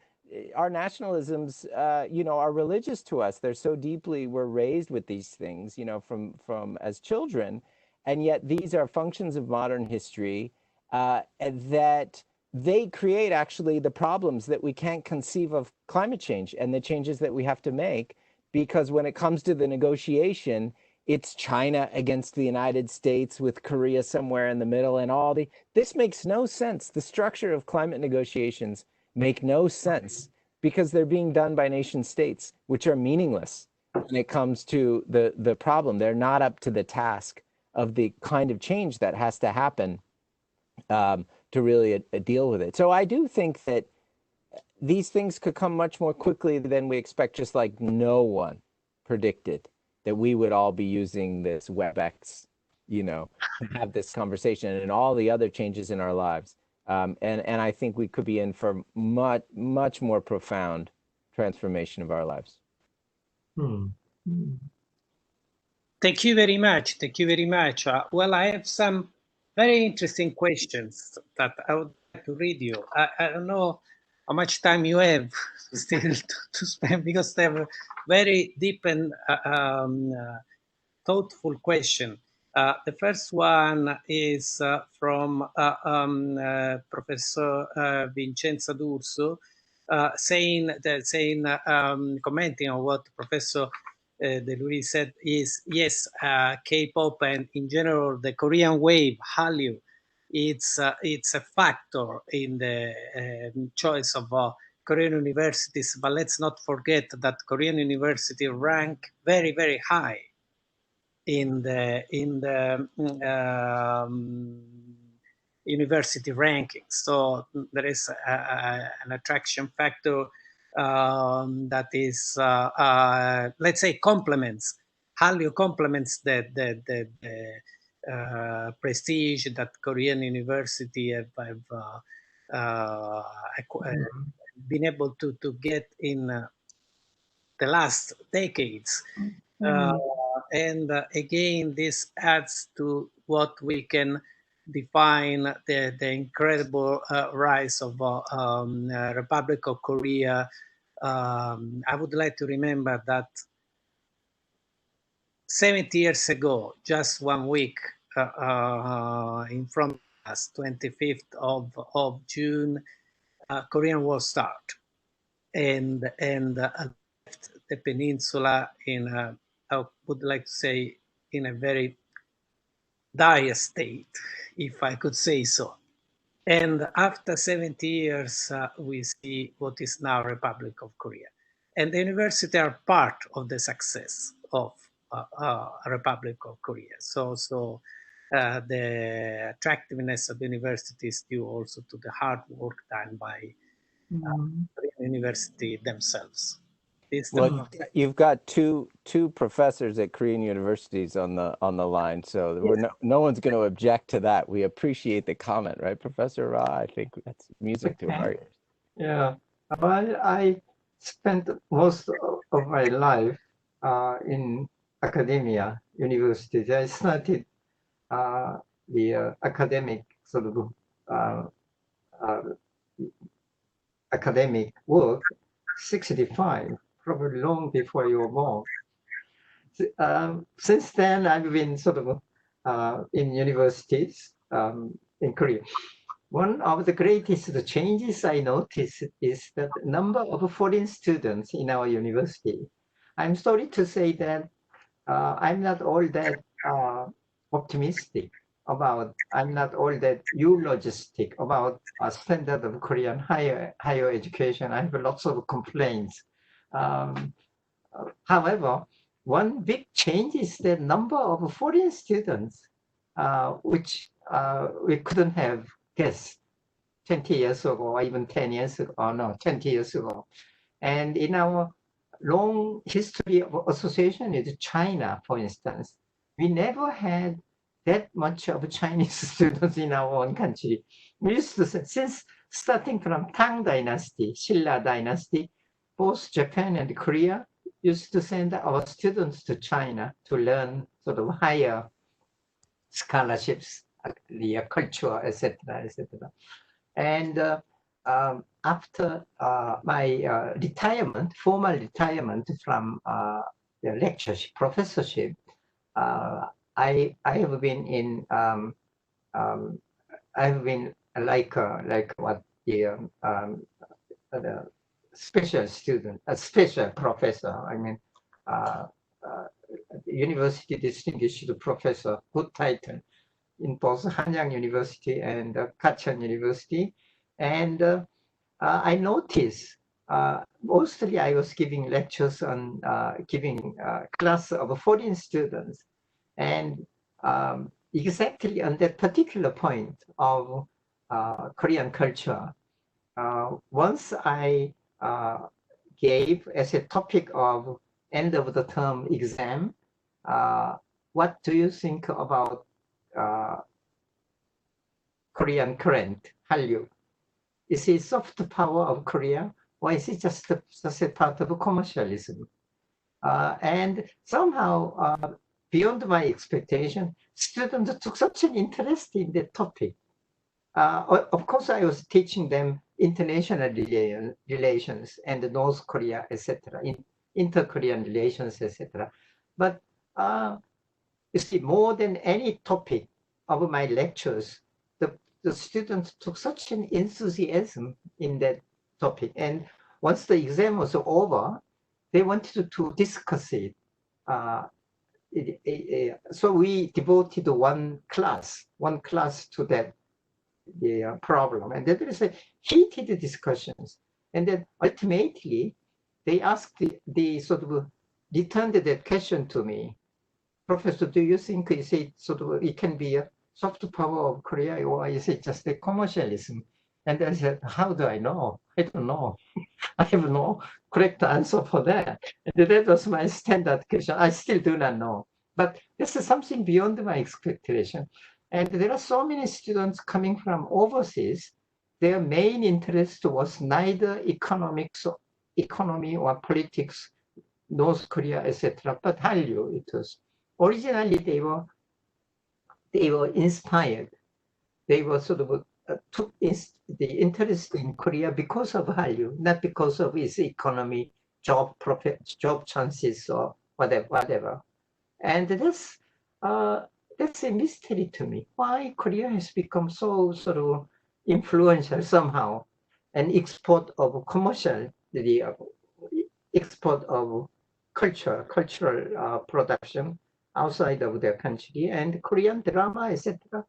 our nationalisms, you know, are religious to us. They're so deeply, we're raised with these things, you know, from as children, and yet these are functions of modern history that they create actually the problems that we can't conceive of climate change and the changes that we have to make, because when it comes to the negotiation, it's China against the United States with Korea somewhere in the middle and all this makes no sense. The structure of climate negotiations make no sense because they're being done by nation states, which are meaningless when it comes to the problem. They're not up to the task of the kind of change that has to happen to really deal with it. So I do think that these things could come much more quickly than we expect, just like no one predicted that we would all be using this WebEx, to have this conversation and all the other changes in our lives. And I think we could be in for much more profound transformation of our lives. Thank you very much. Thank you very much. Well, I have some very interesting questions that I would like to read you. I don't know how much time you have still to spend, because they're very deep and thoughtful question. The first one is from Professor Vincenza D'Urso, commenting on what Professor Delury said, is yes, K-pop and in general the Korean wave, Hallyu, it's a factor in the choice of Korean universities, but let's not forget that Korean universities rank very, very high in the university rankings. So there is an attraction factor that is, let's say, complements. Hallyu complements the prestige that Korean university have been able to get in the last decades. And again, this adds to what we can define the incredible rise of Republic of Korea. I would like to remember that 70 years ago, just 1 week in front of us, 25th of June, Korean War start, and left the peninsula in a, I would like to say, in a very dire state, if I could say so. And after 70 years, we see what is now Republic of Korea. And the university are part of the success of Republic of Korea. So the attractiveness of the university is due also to the hard work done by Korean university themselves. Well, you've got two professors at Korean universities on the line, so we're no one's going to object to that. We appreciate the comment, right, Professor Ra? I think that's music to our ears. Yeah, well, I spent most of my life in academia, universities. I started the academic sort of academic work 65. Probably long before you were born. Since then, I've been sort of in universities in Korea. One of the greatest changes I noticed is that the number of foreign students in our university. I'm sorry to say that I'm not all that optimistic about, I'm not all that eulogistic about a standard of Korean higher education. I have lots of complaints. However, one big change is the number of foreign students, which we couldn't have guessed 20 years ago, or even 10 years ago, or no, 20 years ago. And in our long history of association with China, for instance, we never had that much of Chinese students in our own country. We used to, since starting from Tang Dynasty, Silla Dynasty, both Japan and Korea used to send our students to China to learn sort of higher scholarships, the culture, etc., etc. And after my retirement, formal retirement from the lectureship, professorship, I have been in like what the special student, a special professor. I mean, university distinguished professor, good title in both Hanyang University and Kachan University. And I noticed mostly I was giving lectures on giving class of foreign students, and exactly on that particular point of Korean culture. Once I gave as a topic of end of the term exam, what do you think about Korean current, Hallyu? Is it soft power of Korea, or is it just a part of commercialism? And somehow, beyond my expectation, students took such an interest in the topic. Of course, I was teaching them international relations and North Korea, etc., inter-Korean relations, etc. But you see, more than any topic of my lectures, the students took such an enthusiasm in that topic. And once the exam was over, they wanted to discuss it. So we devoted one class to that problem. And then there is a heated discussions. And then ultimately, they asked, they sort of returned that question to me. Professor, do you think it can be a soft power of Korea, or is it just a commercialism? And I said, how do I know? I don't know. I have no correct answer for that. And that was my standard question. I still do not know. But this is something beyond my expectation. And there are so many students coming from overseas. Their main interest was neither economy or politics, North Korea, etc., but Hallyu. It was originally they were inspired. They were sort of took the interest in Korea because of Hallyu, not because of its economy, job chances, or whatever. And that's a mystery to me. Why Korea has become so sort of influential somehow, an export of commercial, the export of cultural production outside of their country, and Korean drama, etc.,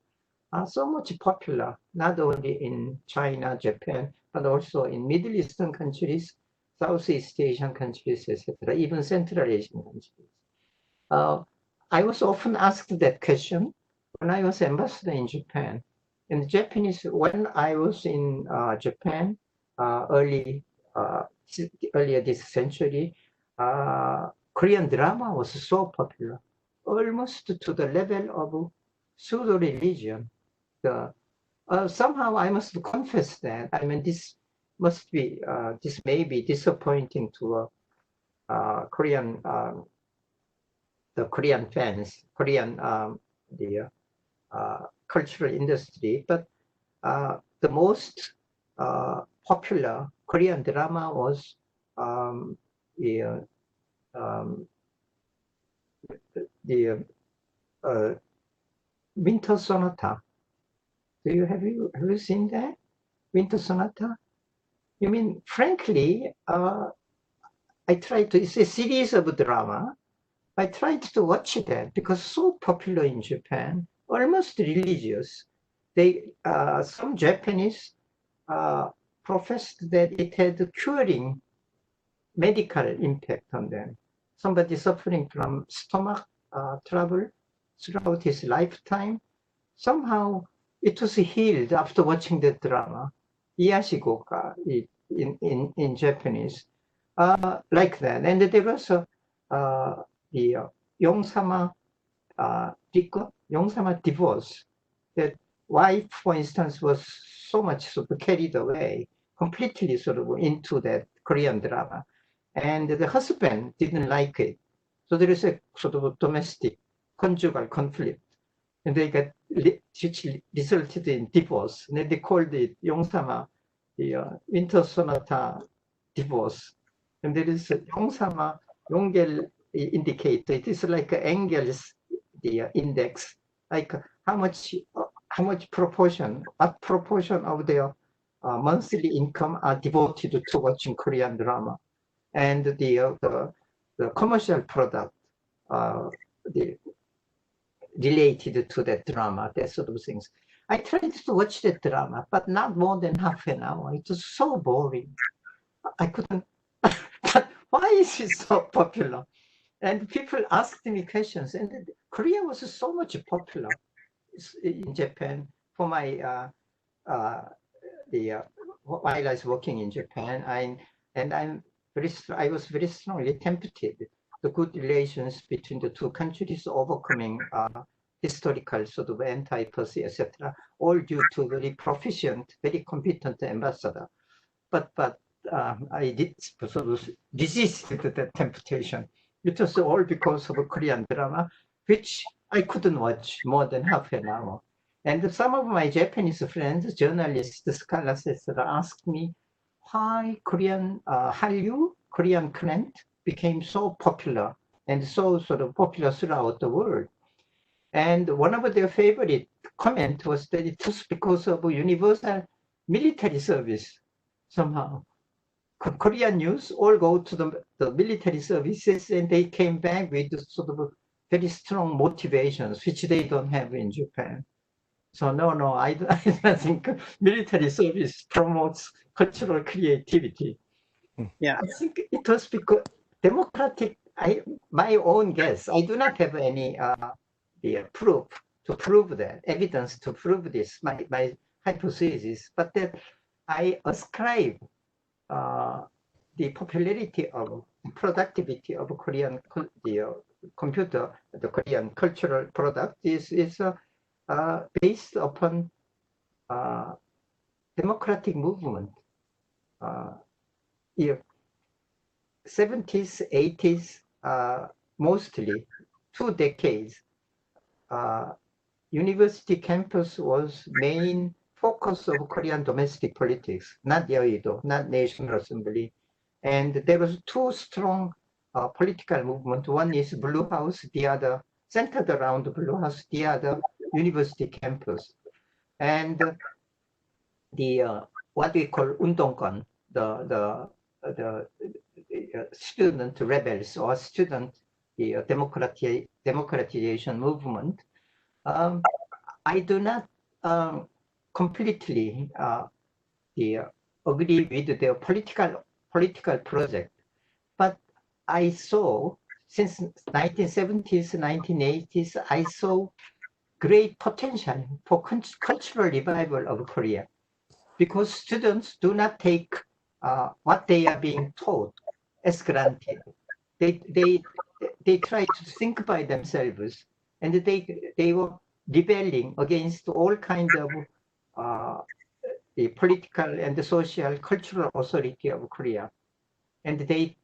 are so much popular, not only in China, Japan, but also in Middle Eastern countries, Southeast Asian countries, etc., even Central Asian countries. I was often asked that question when I was ambassador in Japan. In the Japanese, when I was in Japan earlier this century, Korean drama was so popular, almost to the level of pseudo-religion. Somehow I must confess that, I mean, this may be disappointing to Korean, the Korean fans, the cultural industry, but the most popular Korean drama was the Winter Sonata. Have you seen that? Winter Sonata? You mean, frankly, it's a series of drama. I tried to watch that because it's so popular in Japan, almost religious. Some Japanese professed that it had curing medical impact on them. Somebody suffering from stomach trouble throughout his lifetime, somehow it was healed after watching the drama, iyashigoka in Japanese, like that. And there was the Yongsama divorce. That wife, for instance, was so much sort of carried away, completely sort of into that Korean drama. And the husband didn't like it. So there is a sort of a domestic conjugal conflict. And they got, which resulted in divorce. And then they called it Yongsama, the Winter Sonata divorce. And there is a Yongsama, Yongel indicator. It is like Engel's the index, like how how much proportion, what proportion of their monthly income are devoted to watching Korean drama, and the commercial product related to that drama, that sort of things. I tried to watch that drama, but not more than half an hour. It was so boring. I couldn't. But why is it so popular? And people asked me questions, and Korea was so much popular in Japan for my while I was working in Japan. I was very strongly tempted. The good relations between the two countries, overcoming historical sort of antipathy, etc., all due to very proficient, very competent ambassador. But I did sort of resist that temptation. It was all because of a Korean drama, which I couldn't watch more than half an hour. And some of my Japanese friends, journalists, scholars, etc., asked me why Korean Hallyu, Korean current, became so popular and so sort of popular throughout the world. And one of their favorite comment was that it was because of universal military service somehow. Korean youth all go to the military services, and they came back with sort of very strong motivations, which they don't have in Japan. So no, I don't think military service promotes cultural creativity. Yeah, I think it was because democratic. My own guess. I do not have any proof to prove that, evidence to prove this. My hypothesis, but that I ascribe the popularity of productivity of Korean computer, the Korean cultural product is based upon democratic movement. 70s, 80s, mostly 2 decades. University campus was main focus of Korean domestic politics, not Yeouido, not National Assembly. And there was 2 strong political movements. One is Blue House, the other centered around the Blue House, the other university campus. And the what we call undonggon, the student rebels or student democratization movement. I do not completely agree with their political project, but I saw since 1970s, 1980s, I saw great potential for cultural revival of Korea, because students do not take what they are being taught as granted. They try to think by themselves, and they were rebelling against all kinds of the political and the social, cultural authority of Korea, and they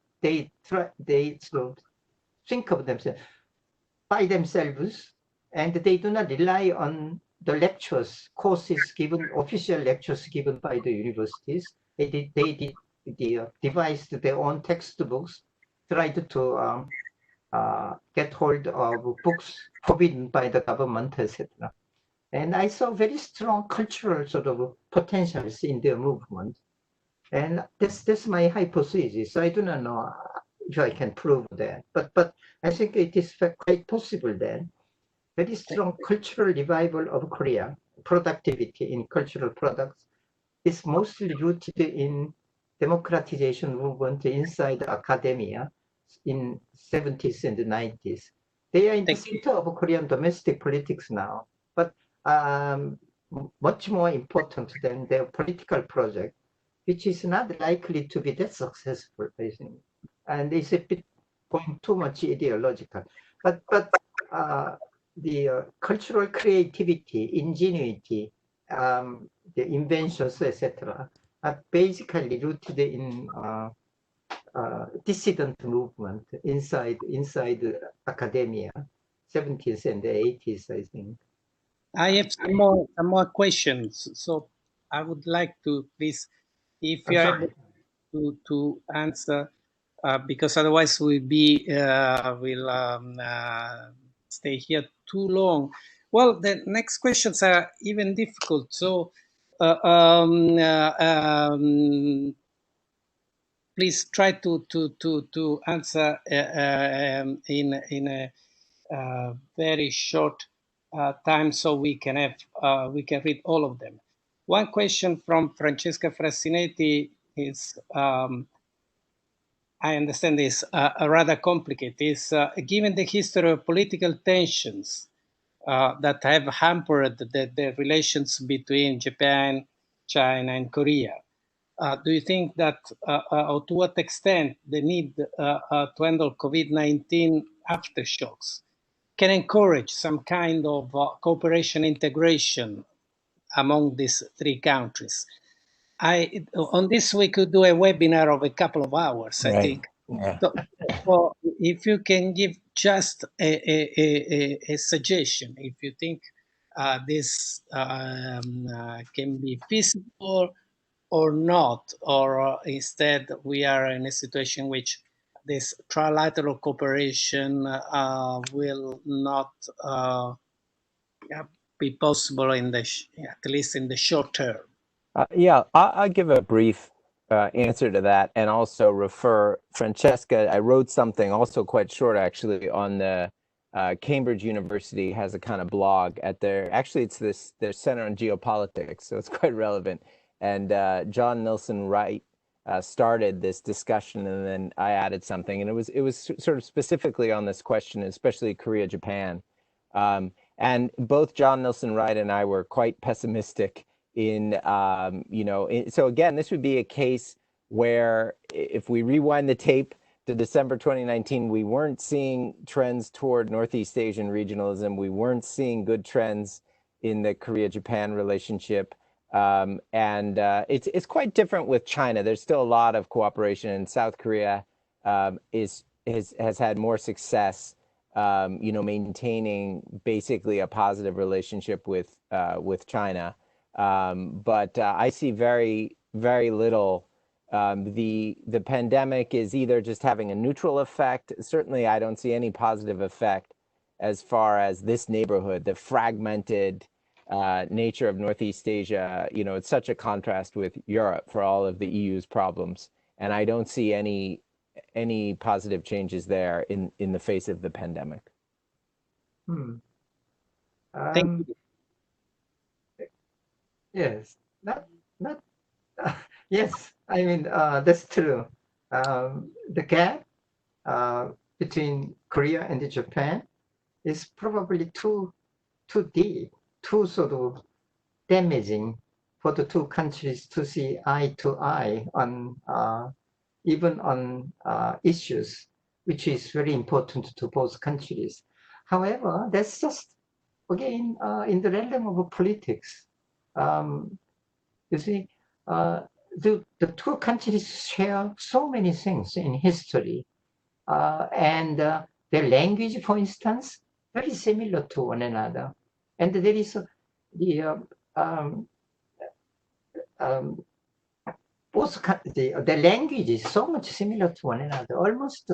sort of think of themselves by themselves, and they do not rely on the lectures, courses given, official lectures given by the universities. They devised their own textbooks, tried to get hold of books forbidden by the government, etc. And I saw very strong cultural sort of potentials in their movement. And that's my hypothesis. I do not know if I can prove that, but I think it is quite possible that very strong cultural revival of Korea, productivity in cultural products, is mostly rooted in democratization movement inside academia in 70s and 90s. They are in the center of Korean domestic politics now, but much more important than their political project, which is not likely to be that successful, I think. And it's a bit going too much ideological. But the cultural creativity, ingenuity, the inventions, etc., are basically rooted in dissident movement inside academia, 70s and 80s, I think. I have some more questions. So I would like to please, if you are able to answer, because otherwise we'll stay here too long. Well, the next questions are even difficult. So please try to answer in a very short time, so we can read all of them. One question from Francesca Frassinetti is, I understand is rather complicated. Is given the history of political tensions that have hampered the relations between Japan, China, and Korea, do you think that, or to what extent, the need to handle COVID-19 aftershocks can encourage some kind of cooperation integration among these three countries? On this we could do a webinar of a couple of hours, I think. Yeah. So if you can give just a suggestion, if you think this can be feasible or not, or instead we are in a situation in which this trilateral cooperation will not be possible at least in the short term. Yeah, I'll give a brief answer to that, and also refer Francesca. I wrote something also quite short, actually, on the Cambridge University has a kind of blog at actually it's their Center on Geopolitics, so it's quite relevant. And John Nelson Wright started this discussion, and then I added something, and it was sort of specifically on this question, especially Korea, Japan. And both John Nelson Wright and I were quite pessimistic in, so again, this would be a case where if we rewind the tape to December 2019, we weren't seeing trends toward Northeast Asian regionalism. We weren't seeing good trends in the Korea-Japan relationship. And it's quite different with China. There's still a lot of cooperation, and South Korea has had more success, maintaining basically a positive relationship with China. But I see very, very little. The pandemic is either just having a neutral effect. Certainly, I don't see any positive effect as far as this neighborhood, the fragmented nature of Northeast Asia. It's such a contrast with Europe for all of the EU's problems, and I don't see any positive changes there in the face of the pandemic. Thank you. Yes, yes. I mean, that's true. The gap between Korea and Japan is probably too deep, too sort of damaging for the two countries to see eye to eye on even on issues which is very important to both countries. However, that's just again in the realm of politics. You see, the two countries share so many things in history, and their language, for instance, very similar to one another. And there is the language is so much similar to one another, almost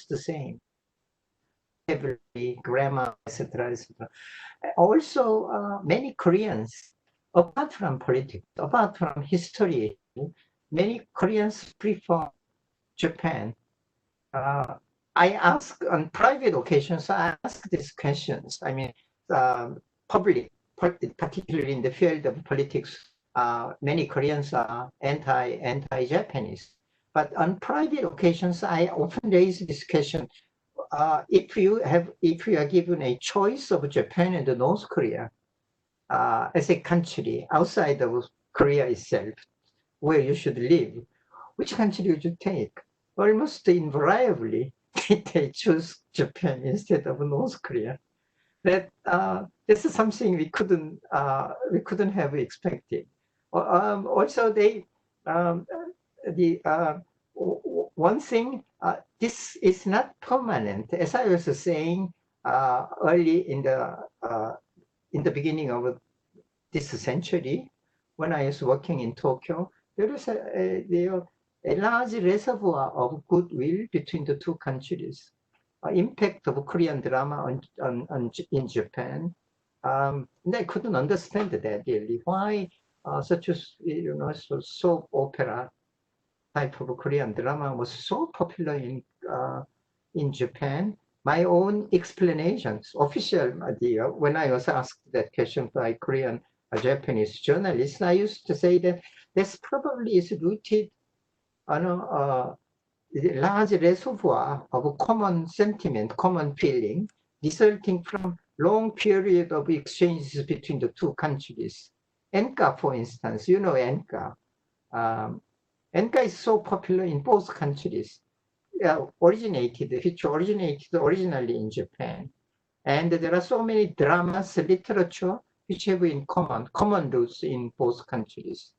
the same. Every grammar, etc., etc. Also, many Koreans, apart from politics, apart from history, many Koreans prefer Japan. I ask on private occasions, I ask these questions. I mean, public, particularly in the field of politics, many Koreans are anti-Japanese. But on private occasions, I often raise this question. If you are given a choice of Japan and North Korea as a country outside of Korea itself, where you should live, which country would you take? Almost invariably, they choose Japan instead of North Korea. This is something we couldn't have expected. Also, one thing, this is not permanent. As I was saying early in the beginning of this century, when I was working in Tokyo, there was a large reservoir of goodwill between the two countries. Impact of Korean drama in Japan, And I couldn't understand that really. Why such a soap opera type of Korean drama was so popular in Japan? My own explanations, official idea, when I was asked that question by Korean Japanese journalists, I used to say that this probably is rooted on a large reservoir of common sentiment, common feeling, resulting from long period of exchanges between the two countries. Enka, for instance, you know Enka. Enka is so popular in both countries. Which originated originally in Japan. And there are so many dramas, literature, which have in common roots in both countries.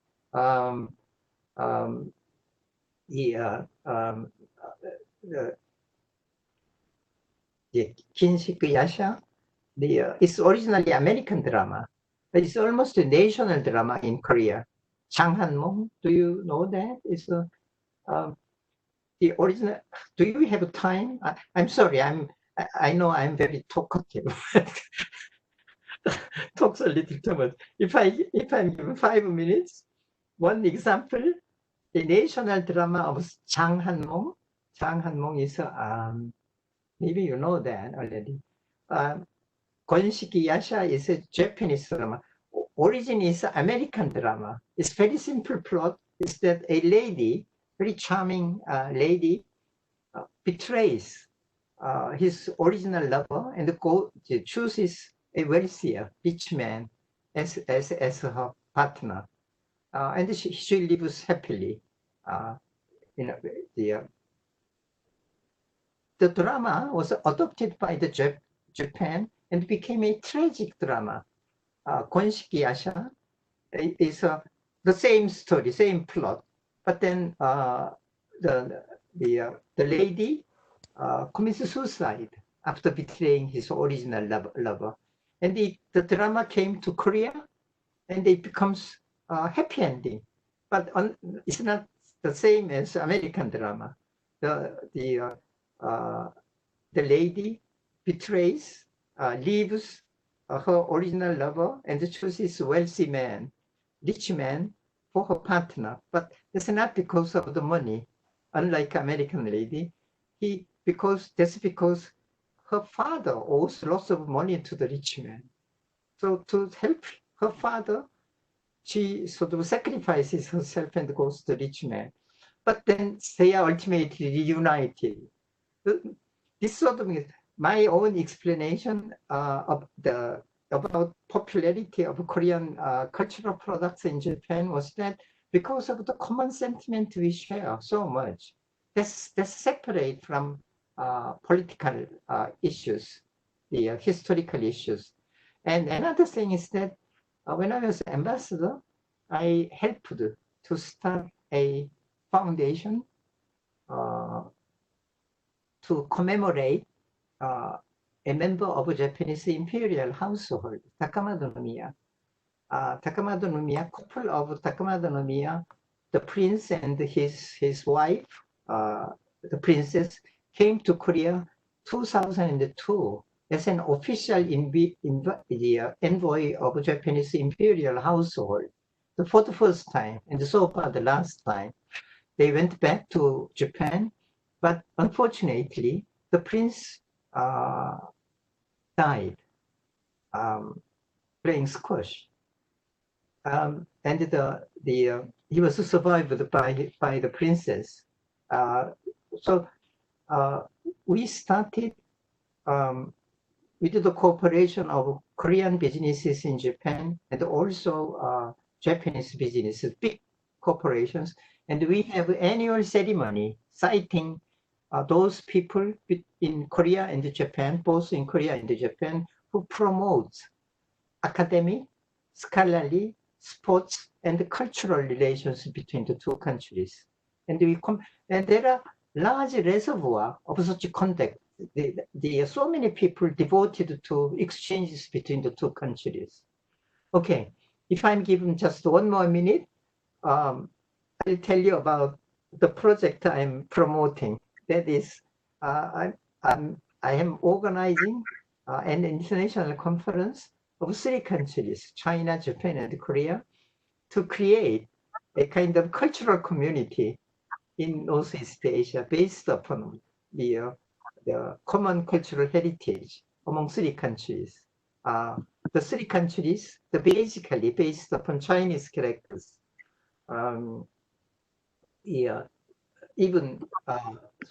Kinshik Yasha, it's originally American drama, but it's almost a national drama in Korea. Changhanmong, do you know that? It's the original. Do you have time? I'm sorry. I know I'm very talkative. Talks a little too much. If I'm given 5 minutes, one example, the national drama of Changhanmong. Changhanmong is maybe you know that already. Konshiki Yasha is a Japanese drama. Origin is American drama. It's very simple plot. Is that a lady, very charming lady, betrays his original lover and chooses a wealthier, rich man as her partner, and she lives happily. The drama was adopted by the Japan and became a tragic drama. Konshiki Yasha is the same story, same plot, but then the lady commits suicide after betraying his original lover, and the drama came to Korea, and it becomes a happy ending, but it's not the same as American drama. The lady betrays, leaves her original lover, and chooses a wealthy man, rich man, for her partner. But it's not because of the money, unlike American lady. That's because her father owes lots of money to the rich man. So to help her father, she sort of sacrifices herself and goes to the rich man. But then they are ultimately reunited. This sort of my own explanation about popularity of Korean cultural products in Japan was that because of the common sentiment we share so much, that's separate from political issues, the historical issues. And another thing is that when I was ambassador, I helped to start a foundation to commemorate a member of a Japanese imperial household, Takamado Nomiya. Takamado Nomiya, couple of Takamado Nomiya, the prince and his wife, the princess, came to Korea 2002 as an official envoy of a Japanese imperial household. For the first time, and so far the last time. They went back to Japan, but unfortunately, the prince died playing squash, and he was survived by the princess. So we started with the cooperation of Korean businesses in Japan and also Japanese businesses, big corporations, and we have an annual ceremony citing those people in Korea and Japan, both in Korea and Japan, who promote academic, scholarly, sports, and cultural relations between the two countries. And there are large reservoir of such conduct. There are so many people devoted to exchanges between the two countries. Okay, if I'm given just 1 more minute, I'll tell you about the project I'm promoting. That is, I am organizing an international conference of three countries, China, Japan, and Korea, to create a kind of cultural community in Northeast Asia based upon the common cultural heritage among three countries. The three countries, basically based upon Chinese characters. Even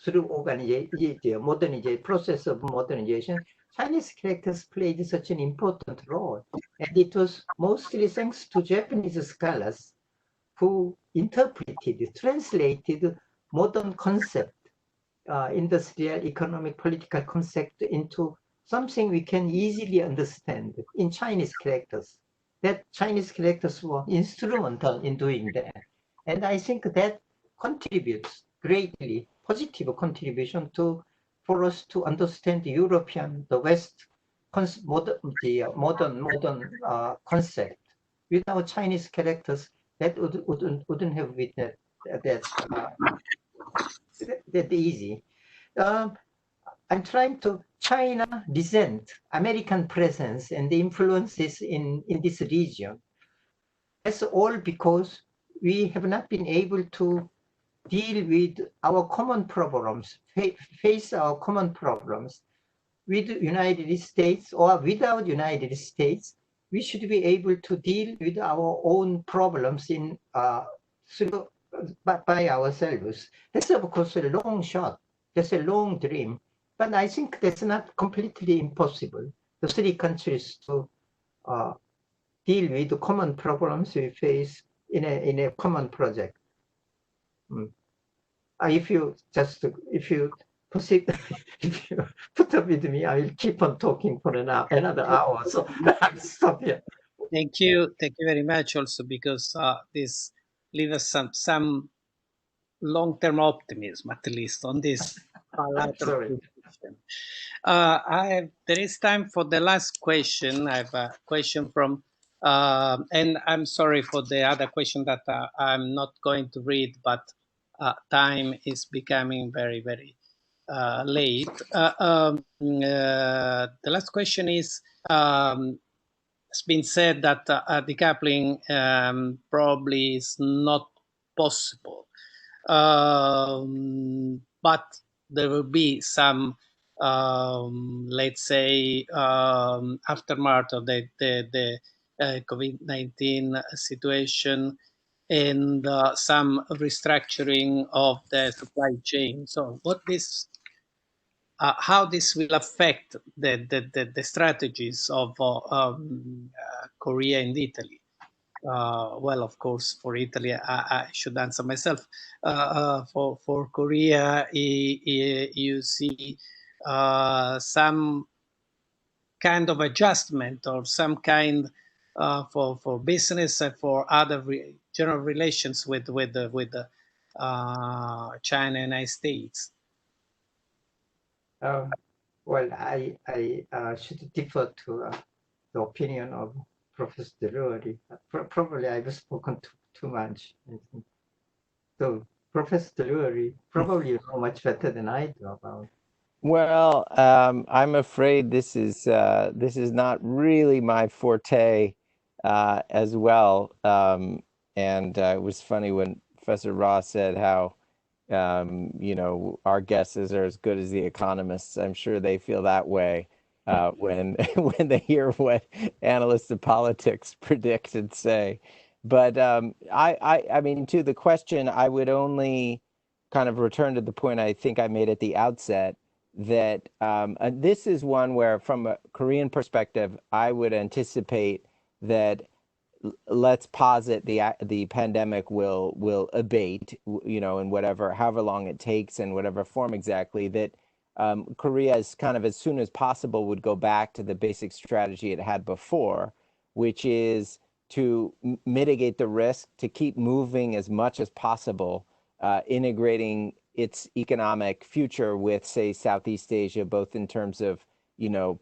through modernization, process of modernization, Chinese characters played such an important role. And it was mostly thanks to Japanese scholars who interpreted, translated modern concept, industrial, economic, political concept into something we can easily understand in Chinese characters. That Chinese characters were instrumental in doing that. And I think that contributes greatly, positive contribution for us to understand the European, the West, modern concept. Without Chinese characters, that wouldn't have been that easy. I'm trying to China resent American presence and the influences in this region. That's all because we have not been able to deal with our common problems, face our common problems with the United States or without United States. We should be able to deal with our own problems by ourselves. That's of course a long shot. That's a long dream. But I think that's not completely impossible. The three countries to deal with the common problems we face in a common project. If you proceed, if you put up with me, I will keep on talking for another hour. So I'll stop here. Thank you very much. Also because this leaves us some long-term optimism, at least on this. Sorry. There is time for the last question. I have a question from, and I'm sorry for the other question that I'm not going to read, but time is becoming very, very late. The last question is, it's been said that decoupling probably is not possible. But there will be some, let's say, aftermath of the COVID-19 situation and some restructuring of the supply chain. So, how this will affect the strategies of Korea and Italy? Well, of course, for Italy, I should answer myself. For Korea, you see some kind of adjustment or some kind for business and for other general relations with China and United States. Well, I should defer to the opinion of Professor Delury. Probably I've spoken too much. So Professor Delury, probably you know much better than I do about. Well, I'm afraid this is not really my forte as well. And it was funny when Professor Ross said how our guesses are as good as the economists. I'm sure they feel that way when they hear what analysts of politics predict and say. But I mean, to the question, I would only kind of return to the point I think I made at the outset, that this is one where, from a Korean perspective, I would anticipate that, let's posit the pandemic will abate, in however long it takes and whatever form exactly, that Korea is kind of, as soon as possible, would go back to the basic strategy it had before, which is to mitigate the risk, to keep moving as much as possible, integrating its economic future with, say, Southeast Asia, both in terms of,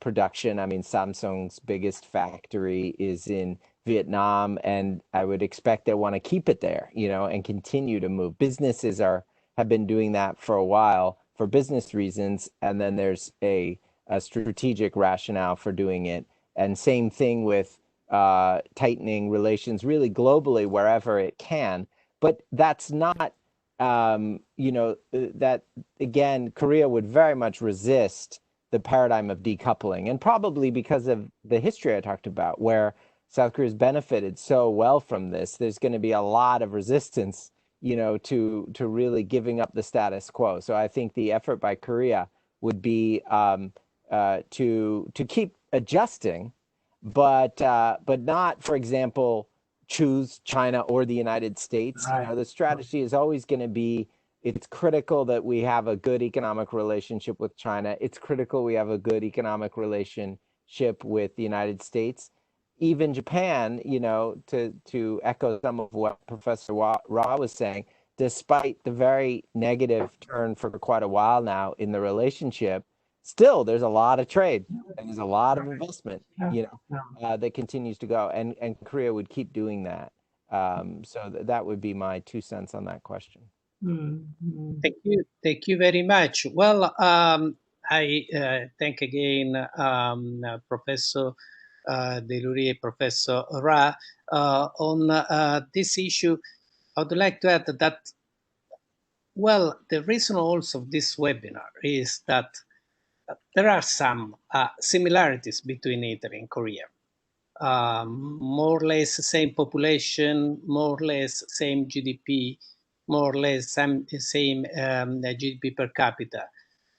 production. I mean, Samsung's biggest factory is in Vietnam, and I would expect they want to keep it there, and continue to move. Businesses have been doing that for a while for business reasons, and then there's a strategic rationale for doing it And same thing with tightening relations really globally wherever it can. But that's not, that again, Korea would very much resist the paradigm of decoupling, and probably because of the history I talked about, where South Korea's benefited so well from this, there's going to be a lot of resistance, to really giving up the status quo. So I think the effort by Korea would be to keep adjusting, but not, for example, choose China or the United States. Right. The strategy is always going to be, it's critical that we have a good economic relationship with China. It's critical we have a good economic relationship with the United States. Even Japan, to echo some of what Professor Ra was saying, despite the very negative turn for quite a while now in the relationship, still there's a lot of trade and there's a lot of investment, that continues to go, and Korea would keep doing that. So that would be my 2 cents on that question. Thank you very much. Well, I thank again Professor Delury, Professor Ra, on this issue. I would like to add that, well, the reason also of this webinar is that there are some similarities between Italy and Korea. More or less the same population, more or less same GDP, more or less same GDP per capita.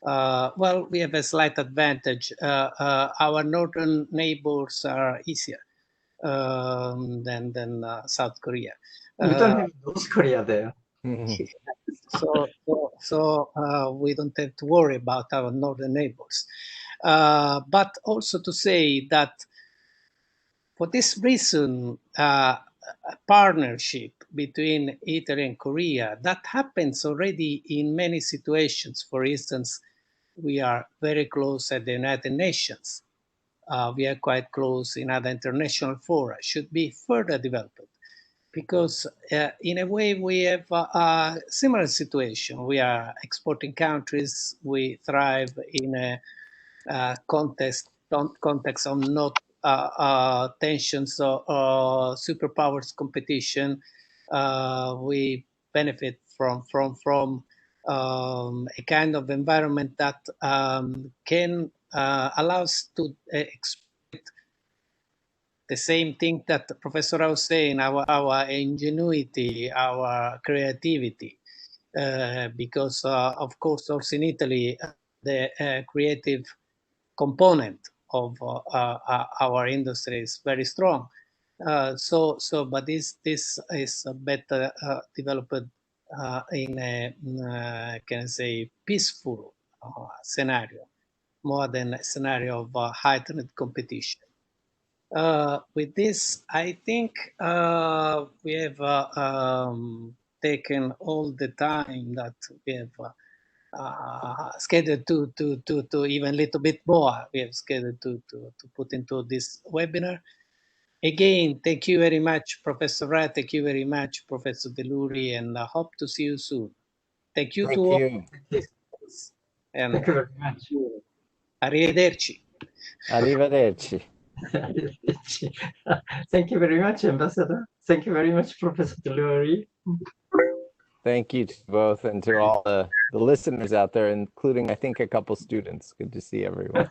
Well, we have a slight advantage. Our northern neighbors are easier than South Korea. We don't have North Korea there. So we don't have to worry about our northern neighbors. But also to say that for this reason, a partnership between Italy and Korea, that happens already in many situations. For instance, we are very close at the United Nations. We are quite close in other international fora, should be further developed. Because in a way we have a similar situation. We are exporting countries. We thrive in a context of not tensions or superpowers competition. We benefit from a kind of environment that can allow us to exploit the same thing that Professor Ra was saying, our ingenuity, our creativity, because of course also in Italy the creative component of our industry is very strong. But this is better developed in a can I say peaceful scenario, more than a scenario of heightened competition. With this, I think we have taken all the time that we have scheduled to even a little bit more. We have scheduled to put into this webinar. Again, thank you very much, Professor Ra. Thank you very much, Professor Delury, and I hope to see you soon. Thank you to all. And Thank you very much. Arrivederci. Arrivederci. Thank you very much, Ambassador. Thank you very much, Professor Delury. Thank you to both, and to all the listeners out there, including, I think, a couple students. Good to see everyone.